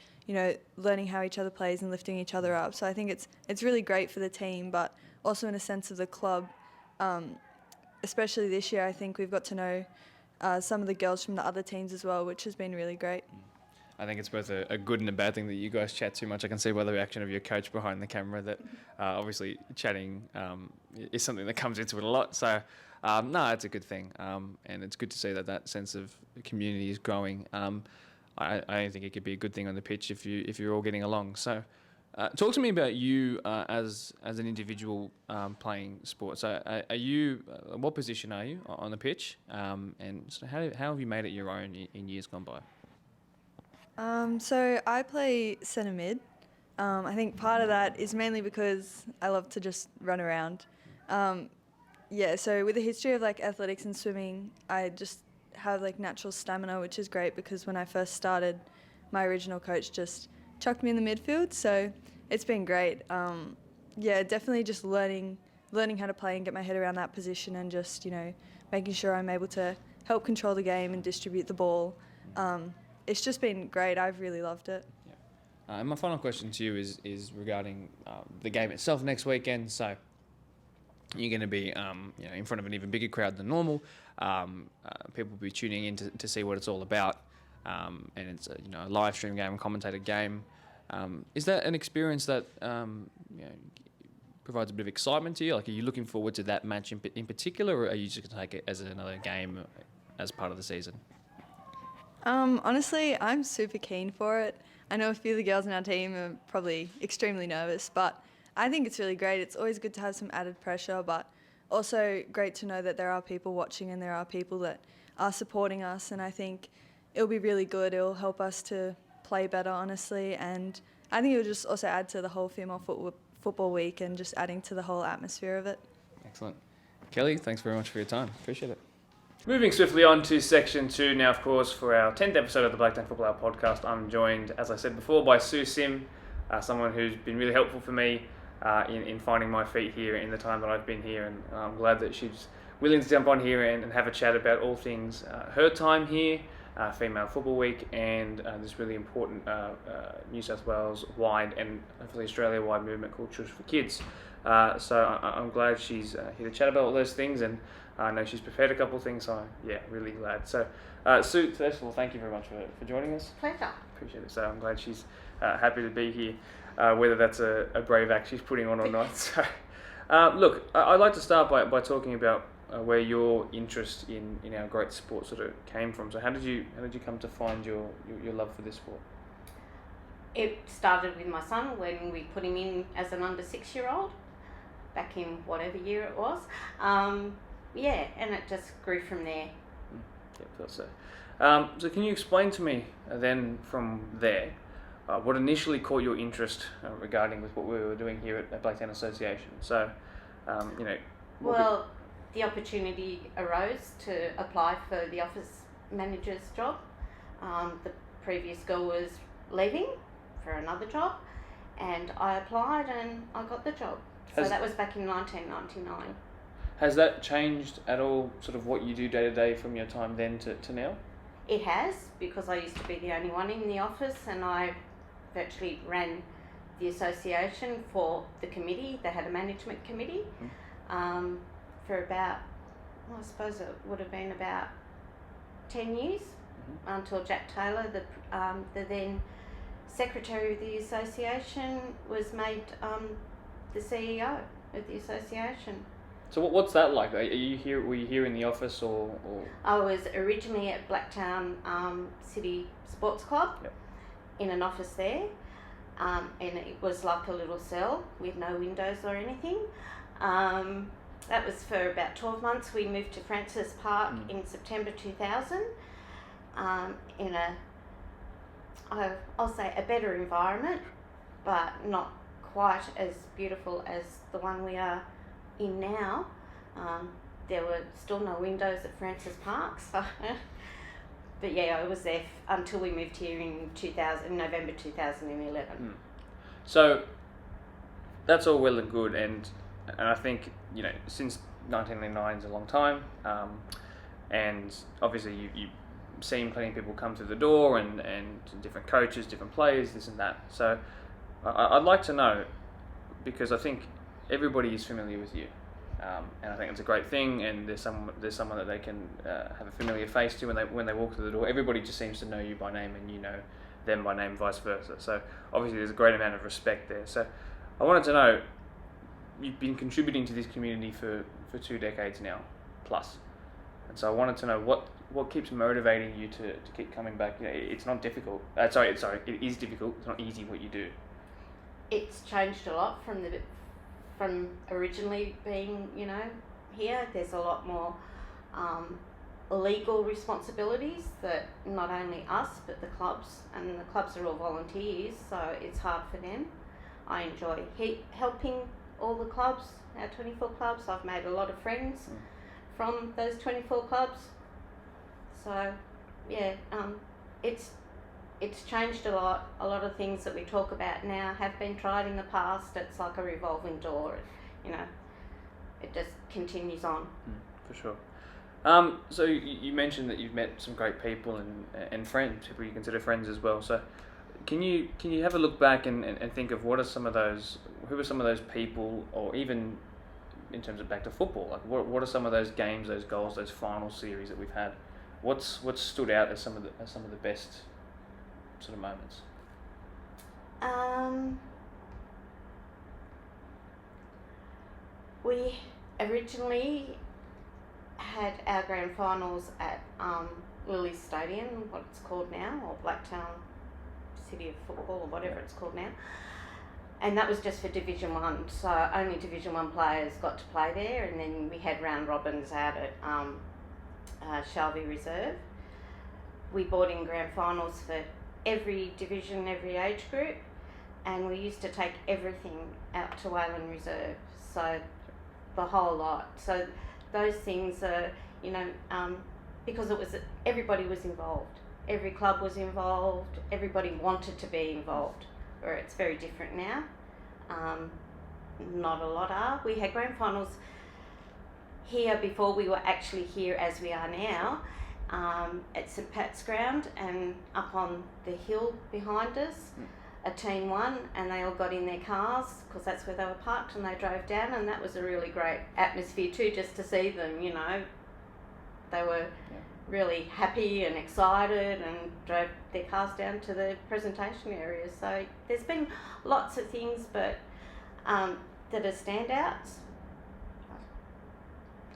Speaker 8: learning how each other plays and lifting each other up. So I think it's really great for the team, but also in a sense of the club. Especially this year, I think we've got to know some of the girls from the other teams as well, which has been really great.
Speaker 1: I think it's both a good and a bad thing that you guys chat too much. I can see by the reaction of your coach behind the camera that obviously chatting is something that comes into it a lot. So, no, it's a good thing. And it's good to see that sense of community is growing. I think it could be a good thing on the pitch if you're all getting along. So, talk to me about you as an individual playing sports. So, are you? What position are you on the pitch? And so how have you made it your own in years gone by?
Speaker 8: So I play centre mid. I think part of that is mainly because I love to just run around. So with a history of like athletics and swimming, I just have like natural stamina, which is great because when I first started, my original coach just chucked me in the midfield, so it's been great. Definitely just learning how to play and get my head around that position, and just making sure I'm able to help control the game and distribute the ball. It's just been great. I've really loved it.
Speaker 1: And my final question to you is regarding the game itself next weekend. So you're going to be in front of an even bigger crowd than normal. People will be tuning in to see what it's all about. And it's a live stream game, commentated game. Is that an experience that provides a bit of excitement to you? Like, are you looking forward to that match in particular, or are you just going to take it as another game as part of the season?
Speaker 8: Honestly, I'm super keen for it. I know a few of the girls in our team are probably extremely nervous, but I think it's really great. It's always good to have some added pressure, but also great to know that there are people watching and there are people that are supporting us, and I think it'll be really good. It'll help us to play better, honestly, and I think it'll just also add to the whole female football week and just adding to the whole atmosphere of it.
Speaker 1: Excellent. Kelly, thanks very much for your time. Appreciate it. Moving swiftly on to section 2 now, of course, for our 10th episode of the Blacktown Football Hour podcast. I'm joined, as I said before, by Sue Sim, someone who's been really helpful for me in finding my feet here in the time that I've been here, and I'm glad that she's willing to jump on here and have a chat about all things her time here, Female Football Week, and this really important New South Wales-wide and hopefully Australia-wide movement called Children for Kids. So I'm glad she's here to chat about all those things, and I know she's prepared a couple of things, so I'm really glad. So Sue, first of all, thank you very much for joining us.
Speaker 9: Pleasure.
Speaker 1: Appreciate it. So I'm glad she's happy to be here, whether that's a brave act she's putting on or not. So look, I'd like to start by talking about where your interest in our great sport sort of came from. So how did you come to find your love for this sport?
Speaker 9: It started with my son when we put him in as an under 6-year-old back in whatever year it was. And it just grew from there.
Speaker 1: Yeah, I thought so. So can you explain to me then from there what initially caught your interest regarding with what we were doing here at Blacktown Association? So,
Speaker 9: the opportunity arose to apply for the office manager's job. The previous girl was leaving for another job, and I applied and I got the job. So that was back in 1999.
Speaker 1: Has that changed at all, sort of what you do day to day from your time then to now?
Speaker 9: It has, because I used to be the only one in the office, and I virtually ran the association for the committee. They had a management committee for about, I suppose it would have been about 10 years until Jack Taylor, the then secretary of the association, was made the CEO of the association.
Speaker 1: So what's that like? Were you here in the office or?
Speaker 9: I was originally at Blacktown City Sports Club in an office there, and it was like a little cell with no windows or anything. That was for about 12 months. We moved to Francis Park in September 2000 in I'll say a better environment, but not quite as beautiful as the one we are in now. There were still no windows at Francis Park, so but I was there until we moved here in November 2011.
Speaker 1: So that's all well and good, and I think since 1999 is a long time, and obviously you've seen plenty of people come through the door and different coaches, different players, this and that. So I'd like to know, because I think everybody is familiar with you, and I think it's a great thing, and there's someone that they can have a familiar face to when they walk through the door. Everybody just seems to know you by name, and you know them by name, vice versa. So obviously there's a great amount of respect there. So I wanted to know, you've been contributing to this community for 2 decades now, plus, and so I wanted to know what keeps motivating you to keep coming back. It's not difficult. It is difficult. It's not easy what you do.
Speaker 9: It's changed a lot from originally being, here. There's a lot more legal responsibilities that not only us but the clubs, and the clubs are all volunteers, so it's hard for them. I enjoy helping all the clubs, our 24 clubs. I've made a lot of friends from those 24 clubs. So, yeah, it's changed a lot. A lot of things that we talk about now have been tried in the past. It's like a revolving door, you know. It just continues on.
Speaker 1: For sure. So you mentioned that you've met some great people and friends, people you consider friends as well. So can you have a look back and think of who are some of those people, or even in terms of back to football, like what are some of those games, those goals, those final series that we've had? What's stood out as some of the best sort of moments?
Speaker 9: We originally had our grand finals at Lily Stadium, what it's called now, or Blacktown City of Football, or whatever it's called now. And that was just for Division 1, so only Division 1 players got to play there, and then we had round robins out at Shelby Reserve. We brought in grand finals for every division, every age group, and we used to take everything out to Wayland Reserve, so the whole lot. So those things are, you know, because everybody was involved. Every club was involved, everybody wanted to be involved, where it's very different now. Not a lot are. We had grand finals here before we were actually here as we are now, at St Pat's Ground, and up on the hill behind us. A team won, and they all got in their cars, because that's where they were parked, and they drove down, and that was a really great atmosphere too, just to see them, you know. They were really happy and excited and drove their cars down to the presentation area. So there's been lots of things, but that are standouts.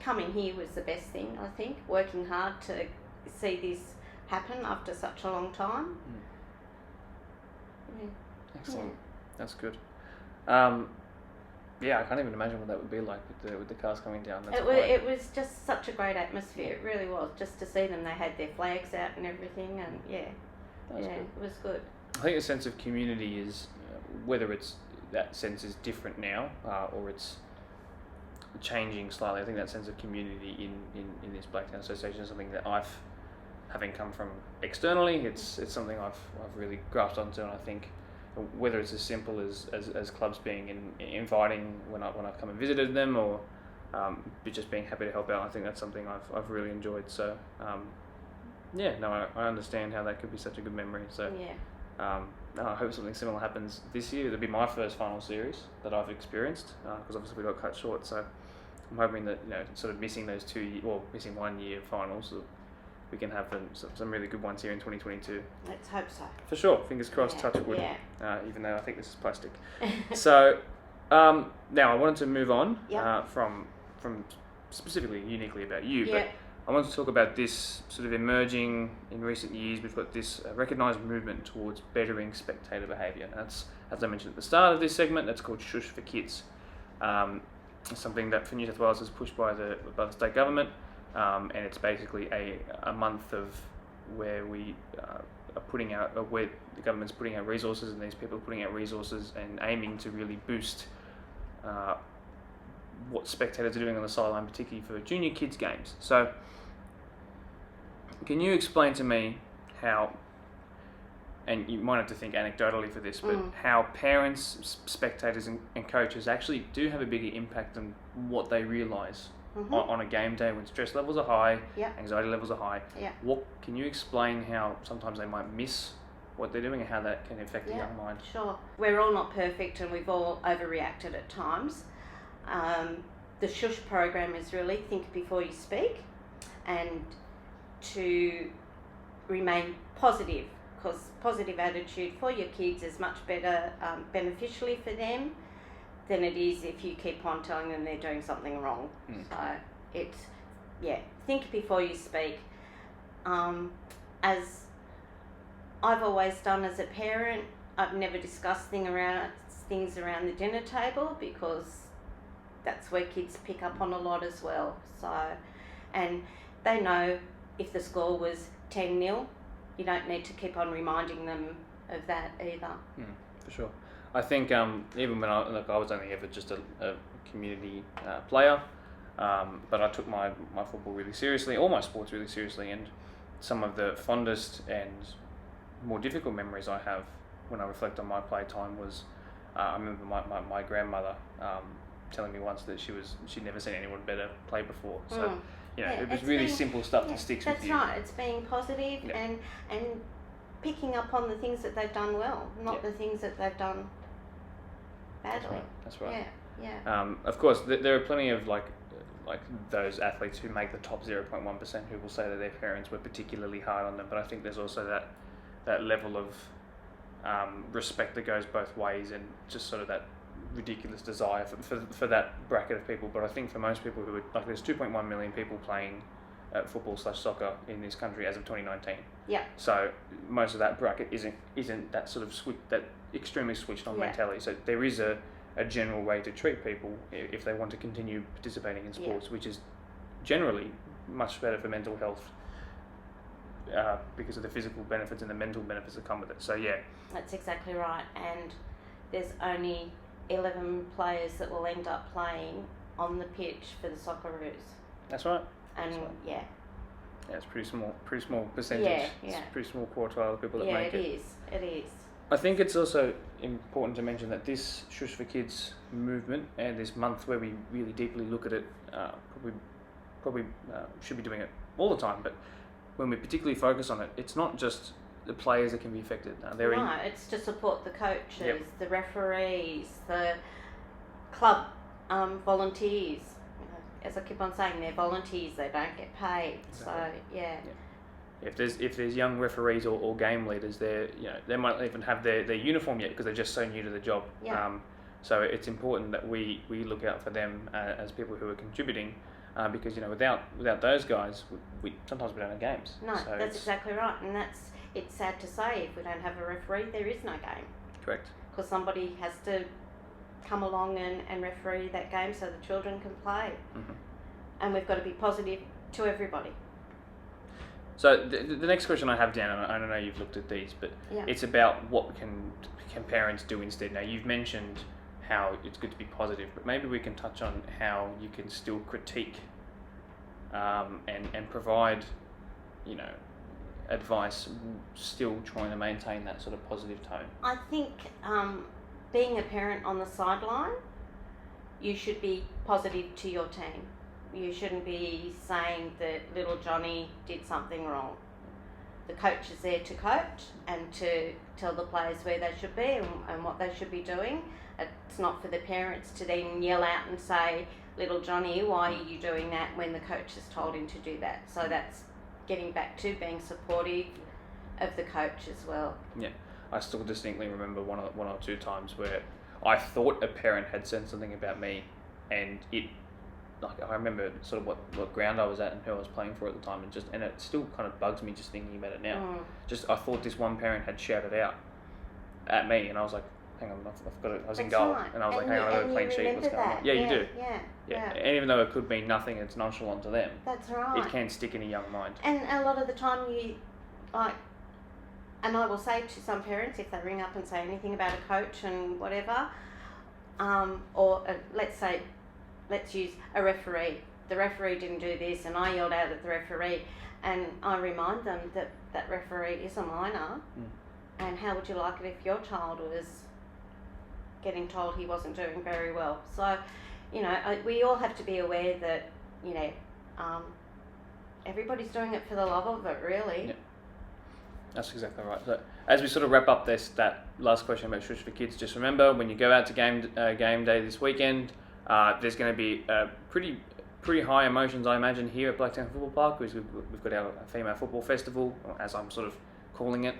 Speaker 9: Coming here was the best thing, I think, working hard to see this happen after such a long time.
Speaker 1: Excellent. That's good. I can't even imagine what that would be like with the cars coming down.
Speaker 9: It was just such a great atmosphere. It really was. Just to see them, they had their flags out and everything, and it was good.
Speaker 1: I think a sense of community is, whether that sense is different now or it's changing slightly. I think that sense of community in this Blacktown Association is something that having come from externally, it's something I've really grasped onto, and I think whether it's as simple as clubs being inviting when I've come and visited them, or just being happy to help out, I think that's something I've really enjoyed. So I understand how that could be such a good memory. So I hope something similar happens this year. It'll be my first final series that I've experienced, because obviously we got cut short. So I'm hoping that, you know, sort of missing 1 year finals, we can have some really good ones here in 2022.
Speaker 9: Let's hope so.
Speaker 1: For sure. Fingers crossed, touch wood.
Speaker 9: Yeah.
Speaker 1: Even though I think this is plastic. So now I wanted to move on from specifically, uniquely about you, but I wanted to talk about this sort of emerging in recent years. We've got this recognised movement towards bettering spectator behaviour. That's, as I mentioned at the start of this segment, that's called Shush for Kids. It's something that for New South Wales is pushed by the state government. And it's basically a month of where we are putting out, where the government's putting out resources, and these people are putting out resources and aiming to really boost what spectators are doing on the sideline, particularly for junior kids games. So can you explain to me how, and you might have to think anecdotally for this, but how parents, spectators and coaches actually do have a bigger impact than what they realise on a game day when stress levels are high, anxiety levels are high. What can you explain how sometimes they might miss what they're doing and how that can affect the young mind?
Speaker 9: Sure. We're all not perfect, and we've all overreacted at times. The Shush program is really think before you speak, and to remain positive, because positive attitude for your kids is much better beneficially for them than it is if you keep on telling them they're doing something wrong. So it's, think before you speak. As I've always done as a parent, I've never discussed things around the dinner table, because that's where kids pick up on a lot as well. So, and they know if the score was 10-0, you don't need to keep on reminding them of that either.
Speaker 1: For sure. I think even when I was only ever just a community player, but I took my football really seriously, all my sports really seriously, and some of the fondest and more difficult memories I have when I reflect on my play time was I remember my grandmother telling me once that she'd never seen anyone better play before. So it was really simple stuff that sticks with you.
Speaker 9: That's right. It's being positive and picking up on the things that they've done well, not the things that they've done badly.
Speaker 1: That's right.
Speaker 9: Yeah.
Speaker 1: Of course, there are plenty of like those athletes who make the top 0.1% who will say that their parents were particularly hard on them. But I think there's also that level of respect that goes both ways, and just sort of that ridiculous desire for that bracket of people. But I think for most people who are like, there's 2.1 million people playing football/soccer in this country as of 2019.
Speaker 9: Yeah.
Speaker 1: So most of that bracket isn't that sort of that extremely switched on mentality. So there is a general way to treat people if they want to continue participating in sports, which is generally much better for mental health because of the physical benefits and the mental benefits that come with it. So yeah.
Speaker 9: That's exactly right. And there's only 11 players that will end up playing on the pitch for the Socceroos.
Speaker 1: That's right.
Speaker 9: And
Speaker 1: yeah, it's pretty small percentage.
Speaker 9: Yeah.
Speaker 1: It's a pretty small quartile of people that make it.
Speaker 9: It is.
Speaker 1: I think it's also important to mention that this Shush for Kids movement and this month where we really deeply look at it, probably should be doing it all the time, but when we particularly focus on it, it's not just the players that can be affected.
Speaker 9: It's to support the coaches, the referees, the club volunteers. As I keep on saying, they're volunteers, they don't get paid. Exactly. So
Speaker 1: If there's young referees or game leaders, they might not even have their uniform yet because they're just so new to the job.
Speaker 9: Yeah.
Speaker 1: So it's important that we look out for them as people who are contributing, because without those guys, we sometimes we don't have games.
Speaker 9: No, so that's exactly right, and it's sad to say, if we don't have a referee, there is no game.
Speaker 1: Correct.
Speaker 9: Because somebody has to come along and referee that game so the children can play.
Speaker 1: Mm-hmm.
Speaker 9: And we've got to be positive to everybody.
Speaker 1: So the next question I have, Dan, and I don't know you've looked at these, but it's about what can parents do instead. Now, you've mentioned how it's good to be positive, but maybe we can touch on how you can still critique and provide, advice, still trying to maintain that sort of positive tone.
Speaker 9: I think being a parent on the sideline, you should be positive to your team. You shouldn't be saying that little Johnny did something wrong. The coach is there to coach and to tell the players where they should be and what they should be doing. It's not for the parents to then yell out and say, little Johnny, why are you doing that, when the coach has told him to do that. So that's getting back to being supportive of the coach as well.
Speaker 1: Yeah, I still distinctly remember one or two times where I thought a parent had said something about me, and I remember sort of what ground I was at and who I was playing for at the time, and it still kind of bugs me just thinking about it now. I thought this one parent had shouted out at me, and I was like, hang on, I've got it. I was in goal, and I was like, hang on, I've got a clean sheet. What's going on? Yeah, you do. Yeah. And even though it could mean nothing, it's nonchalant to them.
Speaker 9: That's right.
Speaker 1: It can stick in a young mind.
Speaker 9: And a lot of the time, and I will say to some parents, if they ring up and say anything about a coach and whatever, let's use a referee. The referee didn't do this, and I yelled out at the referee, and I remind them that referee is a minor, and how would you like it if your child was getting told he wasn't doing very well? So, we all have to be aware that, everybody's doing it for the love of it, really.
Speaker 1: Yeah. That's exactly right. So, as we sort of wrap up that last question about Shush for Kids, just remember, when you go out to game day this weekend, there's going to be pretty high emotions, I imagine, here at Blacktown Football Park, because we've got our female football festival, as I'm sort of calling it.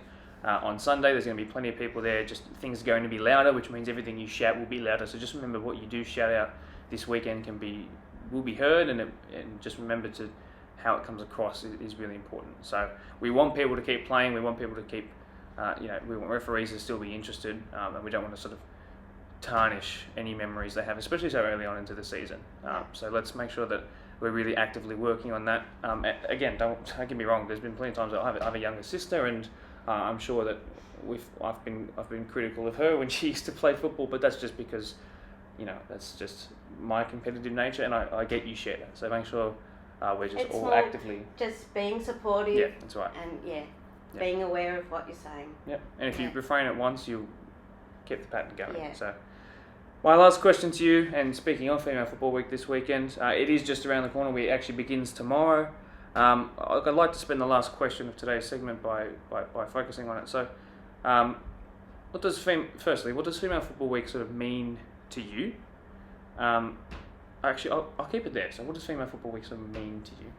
Speaker 1: On Sunday, there's going to be plenty of people there. Just things are going to be louder, which means everything you shout will be louder. So just remember, what you do shout out this weekend will be heard, and just remember to how it comes across is really important. So we want people to keep playing. We want people to keep, we want referees to still be interested, and we don't want to sort of tarnish any memories they have, especially so early on into the season. So let's make sure that we're really actively working on that. Again, don't get me wrong. There's been plenty of times that I have a younger sister, and I'm sure that I've been critical of her when she used to play football, but that's just because, that's just my competitive nature, and I get you share that. So make sure we're just
Speaker 9: It's
Speaker 1: all
Speaker 9: more
Speaker 1: actively.
Speaker 9: just being supportive.
Speaker 1: Yeah, that's right.
Speaker 9: And being aware of what you're saying.
Speaker 1: Yep. And if you refrain it once, you'll keep the pattern going.
Speaker 9: Yeah.
Speaker 1: So, my last question to you, and speaking of Female Football Week this weekend, it is just around the corner. It actually begins tomorrow. I'd like to spend the last question of today's segment by focusing on it. So, what does Female Football Week sort of mean to you? Actually, I'll keep it there. So, what does Female Football Week sort of mean to you?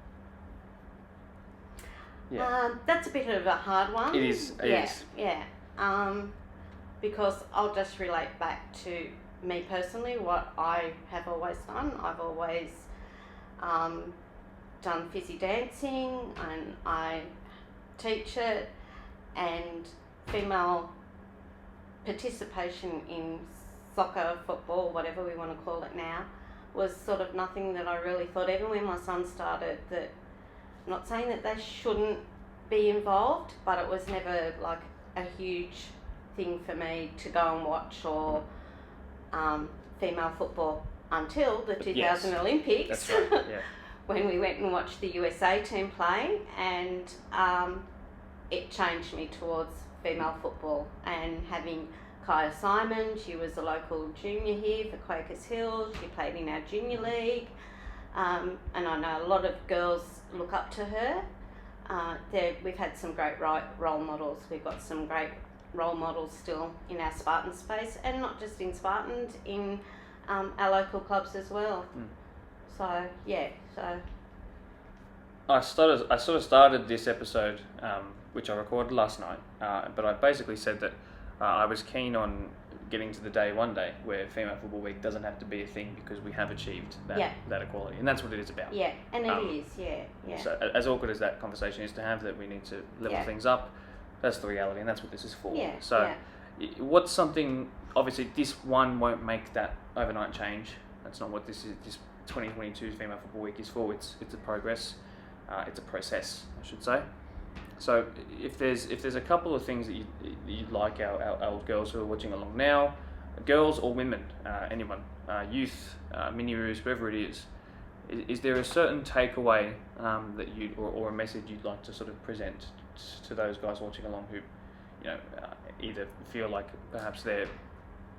Speaker 1: Yeah.
Speaker 9: That's a bit of a hard one.
Speaker 1: It is.
Speaker 9: Yeah. Because I'll just relate back to me personally, what I have always done. I've always done fizzy dancing, and I teach it, and female participation in soccer, football, whatever we want to call it now, was sort of nothing that I really thought, even when my son started, that I'm not saying that they shouldn't be involved, but it was never like a huge thing for me to go and watch or female football until the 2000 Olympics.
Speaker 1: That's right, yeah.
Speaker 9: When we went and watched the USA team play, and it changed me towards female football. And having Kaya Simon, she was a local junior here for Quakers Hill, she played in our junior league, and I know a lot of girls look up to her. We've had some great role models. We've got some great role models still in our Spartan space, and not just in Spartans, in our local clubs as well. So
Speaker 1: I sort of started this episode, which I recorded last night, but I basically said that I was keen on getting to the day one day where Female Football Week doesn't have to be a thing because we have achieved that equality, and that's what it is about.
Speaker 9: Yeah, and it is.
Speaker 1: So as awkward as that conversation is to have, that we need to level things up, that's the reality, and that's what this is for. What's something, obviously this one won't make that overnight change. That's not what this 2022 Female Football Week is for. It's a progress, it's a process, I should say. So if there's a couple of things that you'd like our girls who are watching along now, girls or women, anyone, youth, mini-roos, whoever it is there a certain takeaway that or a message you'd like to sort of present to those guys watching along who, either feel like perhaps their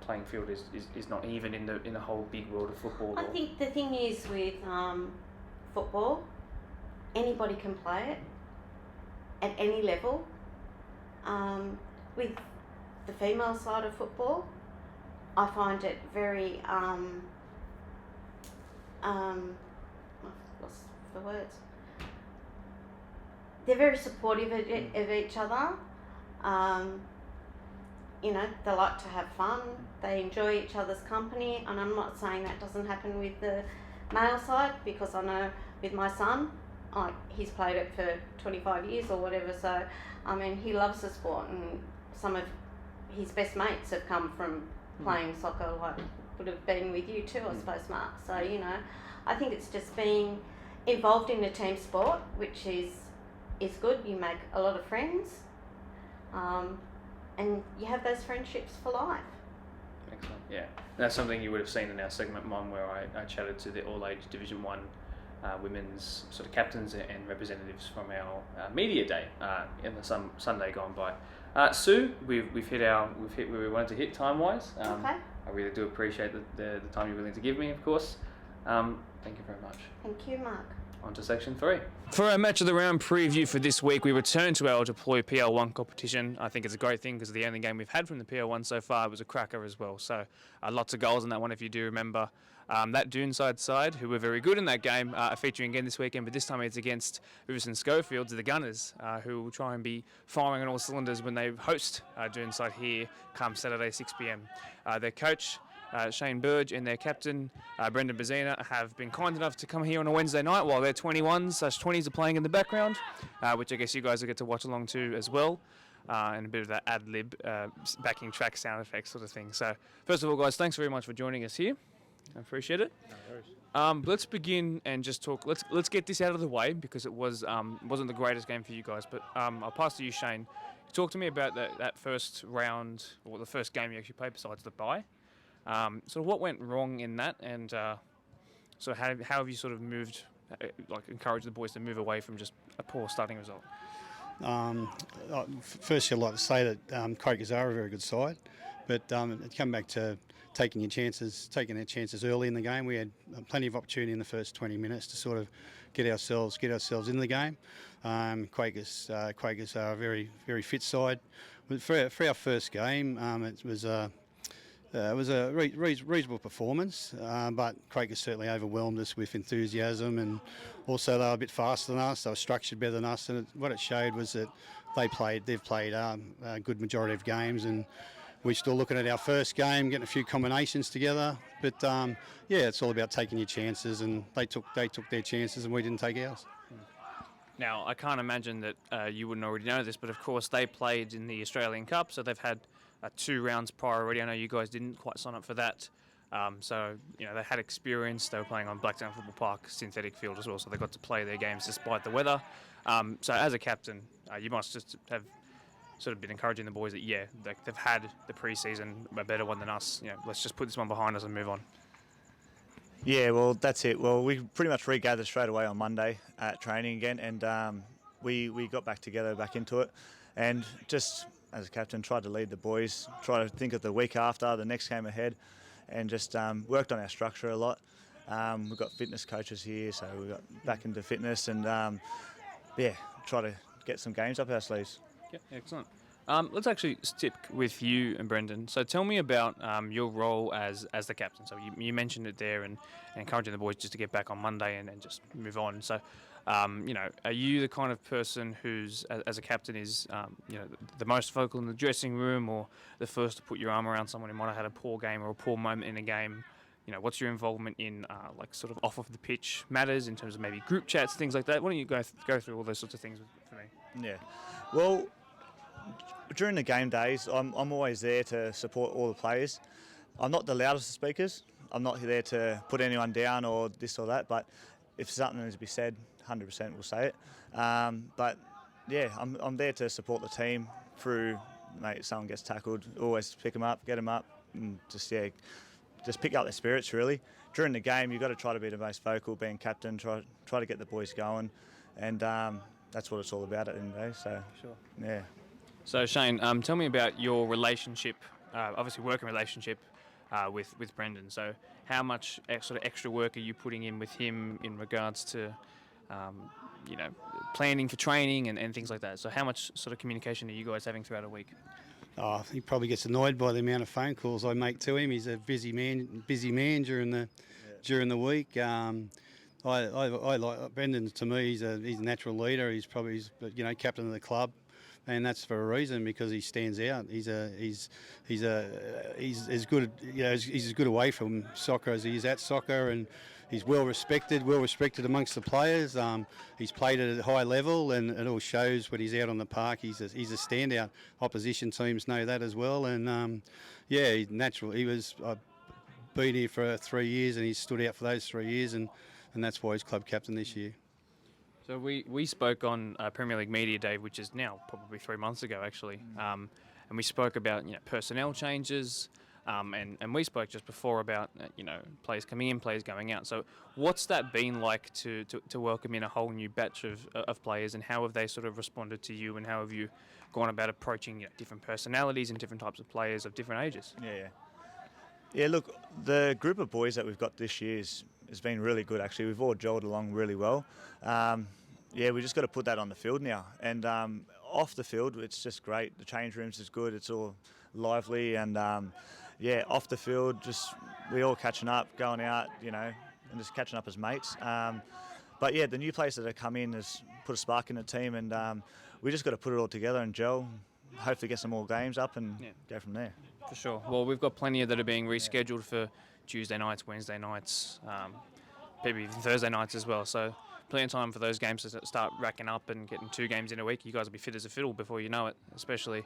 Speaker 1: playing field is not even in the whole big world of football?
Speaker 9: I think the thing is with football, anybody can play it at any level. With the female side of football, I find it very I've lost the words. They're very supportive of each other. They like to have fun. They enjoy each other's company, and I'm not saying that doesn't happen with the male side, because I know with my son, he's played it for 25 years or whatever, so he loves the sport, and some of his best mates have come from playing soccer, like would have been with you too, I suppose, Mark. So I think it's just being involved in a team sport, which is good. You make a lot of friends, and you have those friendships for life.
Speaker 1: Excellent. Yeah, and that's something you would have seen in our segment one, where I chatted to the all-age Division 1 women's sort of captains and representatives from our media day in the Sunday gone by. Sue, we've hit where we wanted to hit time-wise.
Speaker 9: Okay.
Speaker 1: I really do appreciate the time you're willing to give me, of course. Thank you very much.
Speaker 9: Thank you, Mark.
Speaker 1: On to section 3. For our match of the round preview for this week, we return to our Deploy PL1 competition. I think it's a great thing because the only game we've had from the PL1 so far was a cracker as well. So lots of goals in that one, if you do remember. That Doonside side, who were very good in that game, are featuring again this weekend, but this time it's against Riverson Schofields, the Gunners, who will try and be firing on all cylinders when they host Doonside here come Saturday 6 p.m. Their coach, Shane Burge, and their captain, Brendan Bazina, have been kind enough to come here on a Wednesday night while their 21s/20s are playing in the background, which I guess you guys will get to watch along to as well. And a bit of that ad-lib backing track sound effects sort of thing. So first of all, guys, thanks very much for joining us here. I appreciate it. No worries. Let's begin and just talk. Let's get this out of the way, because it wasn't the greatest game for you guys. But I'll pass to you, Shane. Talk to me about that first round, or the first game you actually played besides the bye. So what went wrong in that, and so how have you sort of moved, encouraged the boys to move away from just a poor starting result?
Speaker 10: First, I'd like to say that Quakers are a very good side, but it come back to taking their chances early in the game. We had plenty of opportunity in the first 20 minutes to sort of get ourselves in the game. Quakers are a very, very fit side. But for our first game, it was a reasonable performance, but Quakers certainly overwhelmed us with enthusiasm, and also they were a bit faster than us. They were structured better than us, and what it showed was that they've played a good majority of games, and we're still looking at our first game, getting a few combinations together. But it's all about taking your chances, and they took their chances, and we didn't take ours.
Speaker 1: Now, I can't imagine that you wouldn't already know this, but of course they played in the Australian Cup, so they've had 2 rounds prior already. I know you guys didn't quite sign up for that. So, they had experience. They were playing on Blacktown Football Park synthetic field as well, so they got to play their games despite the weather. So as a captain, you must just have sort of been encouraging the boys that, they've had the pre-season, a better one than us. Let's just put this one behind us and move on.
Speaker 11: Yeah, well, that's it. Well, we pretty much regathered straight away on Monday at training again, and we got back together, back into it, and just as a captain tried to lead the boys, try to think of the week after, the next game ahead, and just worked on our structure a lot. We've got fitness coaches here, so we got back into fitness, and try to get some games up our sleeves.
Speaker 1: Yeah, excellent. Let's actually stick with you and Brendan. So tell me about your role as the captain. So you mentioned it there, and encouraging the boys just to get back on Monday and just move on. So, are you the kind of person who's, as a captain, is the most vocal in the dressing room, or the first to put your arm around someone who might have had a poor game or a poor moment in a game? What's your involvement in sort of off of the pitch matters in terms of maybe group chats, things like that? Why don't you go through all those sorts of things for me?
Speaker 11: Yeah, well, during the game days, I'm always there to support all the players. I'm not the loudest of speakers. I'm not there to put anyone down or this or that, but if something needs to be said, 100% we'll say it. I'm there to support the team through, mate, if someone gets tackled, always pick them up, get them up, and just pick up their spirits, really. During the game, you've got to try to be the most vocal, being captain, try to get the boys going, and that's what it's all about at the end of the day. So,
Speaker 1: sure.
Speaker 11: Yeah.
Speaker 1: So Shane, tell me about your relationship, obviously working relationship with Brendan. So how much sort of extra work are you putting in with him in regards to, planning for training and things like that? So how much sort of communication are you guys having throughout a week?
Speaker 10: Oh, he probably gets annoyed by the amount of phone calls I make to him. He's a busy man during the week. I like Brendan. To me, he's a natural leader. He's captain of the club. And that's for a reason, because he stands out. He's as good, he's as good away from soccer as he is at soccer, and he's well respected amongst the players. He's played at a high level, and it all shows when he's out on the park. He's a standout. Opposition teams know that as well, and he's natural. I've been here for 3 years, and he's stood out for those 3 years, and that's why he's club captain this year.
Speaker 1: So we spoke on Premier League Media Day, which is now probably 3 months ago, actually, and we spoke about personnel changes, and we spoke just before about players coming in, players going out. So what's that been like to welcome in a whole new batch of players, and how have they sort of responded to you, and how have you gone about approaching different personalities and different types of players of different ages?
Speaker 11: Yeah. Look, the group of boys that we've got this year has been really good. Actually, we've all gelled along really well. We just got to put that on the field now, and off the field it's just great. The change rooms is good. It's all lively, and off the field we all catching up, going out, and just catching up as mates. The new players that have come in has put a spark in the team, and we just got to put it all together and gel. Hopefully get some more games up and go from there.
Speaker 1: For sure. Well, we've got plenty that are being rescheduled for Tuesday nights, Wednesday nights, maybe even Thursday nights as well. So plenty of time for those games to start racking up and getting 2 games in a week. You guys will be fit as a fiddle before you know it, especially.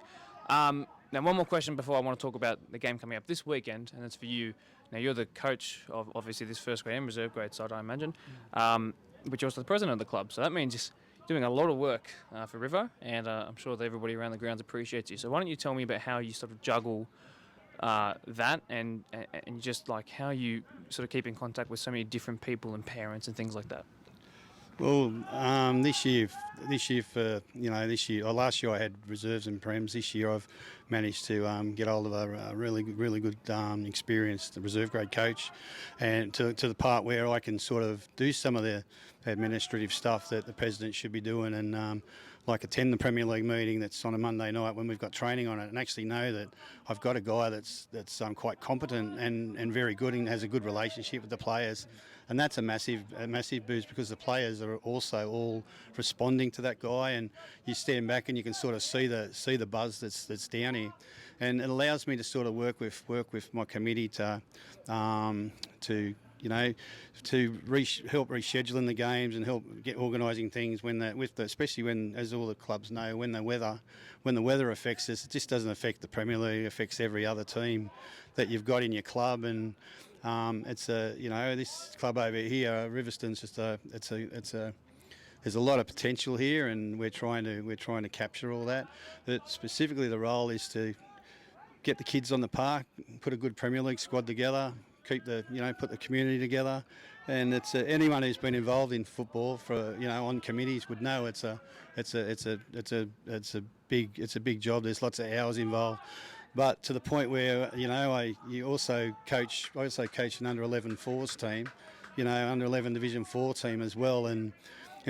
Speaker 1: Now, one more question before I want to talk about the game coming up this weekend, and it's for you. Now, you're the coach of obviously this first grade and reserve grade side, I imagine, but you're also the president of the club. So that means doing a lot of work for River, and I'm sure that everybody around the grounds appreciates you. So why don't you tell me about how you sort of juggle that and just like how you sort of keep in contact with so many different people and parents and things like that?
Speaker 10: Well, last year I had reserves and prems. This year I've managed to get hold of a really good experienced reserve grade coach, and to the part where I can sort of do some of the administrative stuff that the president should be doing, and like attend the Premier League meeting that's on a Monday night when we've got training on it, and actually know that I've got a guy that's quite competent and very good and has a good relationship with the players. And that's a massive boost, because the players are also all responding to that guy, and you stand back and you can sort of see the buzz that's down here, and it allows me to sort of work with my committee to help rescheduling the games and help get organising things especially when, as all the clubs know, when the weather affects us, it just doesn't affect the Premier League, it affects every other team that you've got in your club. And this club over here, Riverston's there's a lot of potential here, and we're trying to capture all that. But specifically, the role is to get the kids on the park, put a good Premier League squad together, put the community together, and it's anyone who's been involved in football on committees would know it's a big job. There's lots of hours involved. But to the point where I also coach an under 11 fours team, under 11 Division 4 team as well, and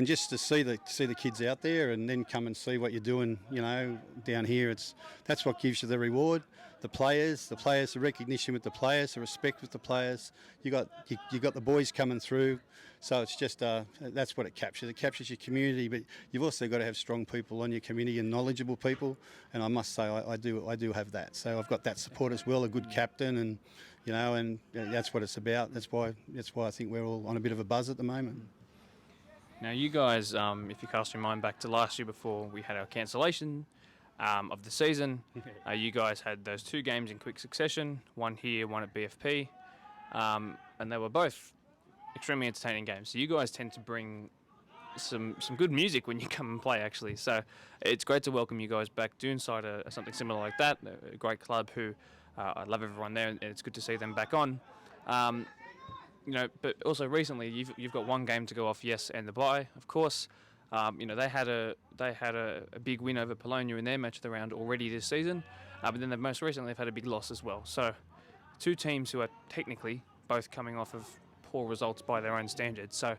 Speaker 10: just to see the kids out there and then come and see what you're doing, down here, that's what gives you the reward. The players, the recognition with the players, the respect with the players. You got the boys coming through. So it's just that's what it captures. It captures your community, but you've also got to have strong people on your committee and knowledgeable people. And I must say, I do have that. So I've got that support as well, a good captain, and that's what it's about. That's why I think we're all on a bit of a buzz at the moment.
Speaker 1: Now, you guys, if you cast your mind back to last year before we had our cancellation of the season, you guys had those 2 games in quick succession, one here, one at BFP, and they were both extremely entertaining games. So you guys tend to bring some good music when you come and play, actually. So it's great to welcome you guys back. Doonside are something similar like that, a great club who I love everyone there, and it's good to see them back on. But also recently you've got one game to go off, yes, and the bye, of course. They had a big win over Polonia in their match of the round already this season, but then most recently they've had a big loss as well. So 2 teams who are technically both coming off of poor results by their own standards. So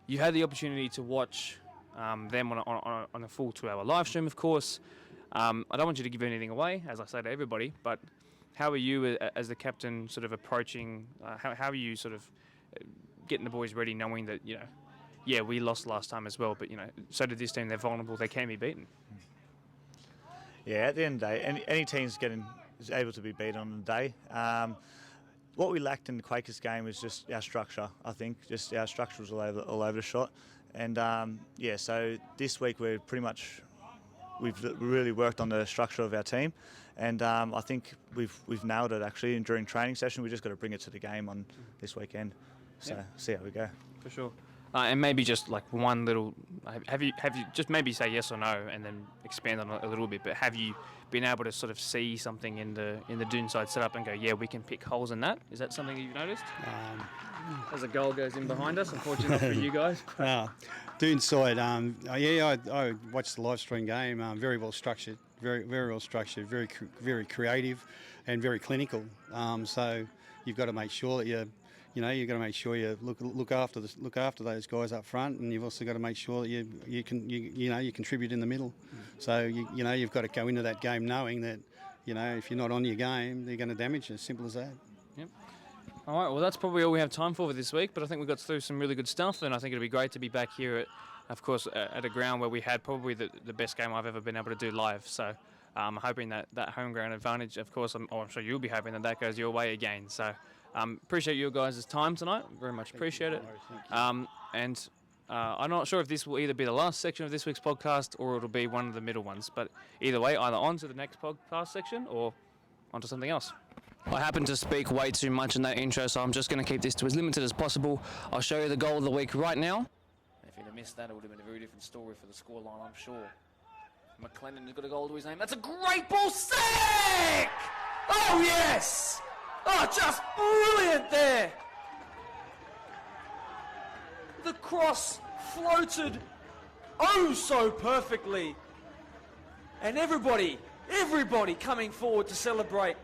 Speaker 1: you had the opportunity to watch them on a full 2-hour live stream, of course. I don't want you to give anything away, as I say to everybody, but how are you as the captain sort of approaching, how are you sort of getting the boys ready, knowing that, we lost last time as well, but, so did this team, they're vulnerable, they can be beaten?
Speaker 11: Yeah, at the end of the day, any team's is able to be beaten on the day. What we lacked in the Quakers game was just our structure, I think. Just our structure was all over the shot. And, so this week we've really worked on the structure of our team. And I think we've nailed it, actually, during training session. We just got to bring it to the game on this weekend. So see how we go.
Speaker 1: For sure. And maybe just like one little, have you just maybe say yes or no and then expand on it a little bit, but have you been able to sort of see something in the Doonside setup and go, yeah, we can pick holes in that? Is that something that you've noticed? As a goal goes in behind us, unfortunately not for you guys.
Speaker 10: Doonside, I watched the live stream game, very well structured, very well structured, very creative and very clinical. So you've got to make sure that you've got to make sure you look after those guys up front, and you've also got to make sure that you contribute in the middle. So you've got to go into that game knowing that if you're not on your game, they're going to damage you. As simple as that.
Speaker 1: Yep. All right. Well, that's probably all we have time for this week. But I think we got through some really good stuff, and I think it'll be great to be back here at a ground where we had probably the best game I've ever been able to do live. So I'm hoping that home ground advantage, of course, I'm sure you'll be hoping that goes your way again. So. Appreciate your guys' time tonight. Very much appreciate it. I'm not sure if this will either be the last section of this week's podcast or it'll be one of the middle ones. But either way, either on to the next podcast section or onto something else. I happen to speak way too much in that intro, so I'm just going to keep this to as limited as possible. I'll show you the goal of the week right now. If you
Speaker 12: have missed that, it would have been a very different story for the scoreline, I'm sure. McLennan has got a goal to his name. That's a great ball. Sick! Oh, yes! Oh, just brilliant there. The cross floated oh so perfectly. And everybody coming forward to celebrate.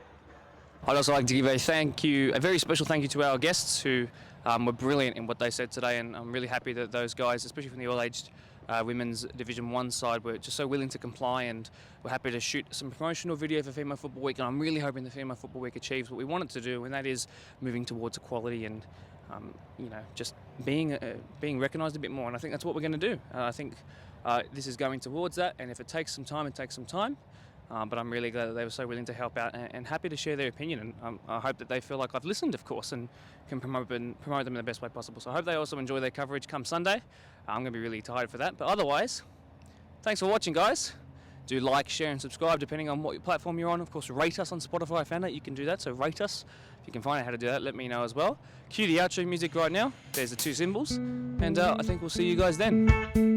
Speaker 1: I'd also like to give a very special thank you to our guests who were brilliant in what they said today, and I'm really happy that those guys, especially from the all-aged women's Division 1 side, were just so willing to comply, and we're happy to shoot some promotional video for Female Football Week, and I'm really hoping the Female Football Week achieves what we want it to do, and that is moving towards equality and just being recognised a bit more, and I think that's what we're going to do. I think this is going towards that, and if it takes some time, it takes some time. But I'm really glad that they were so willing to help out and happy to share their opinion. And I hope that they feel like I've listened, of course, and can promote them in the best way possible. So I hope they also enjoy their coverage come Sunday. I'm going to be really tired for that. But otherwise, thanks for watching, guys. Do like, share, and subscribe depending on what platform you're on. Of course, rate us on Spotify. I found out you can do that, so rate us. If you can find out how to do that, let me know as well. Cue the outro music right now. There's the two symbols. And I think we'll see you guys then.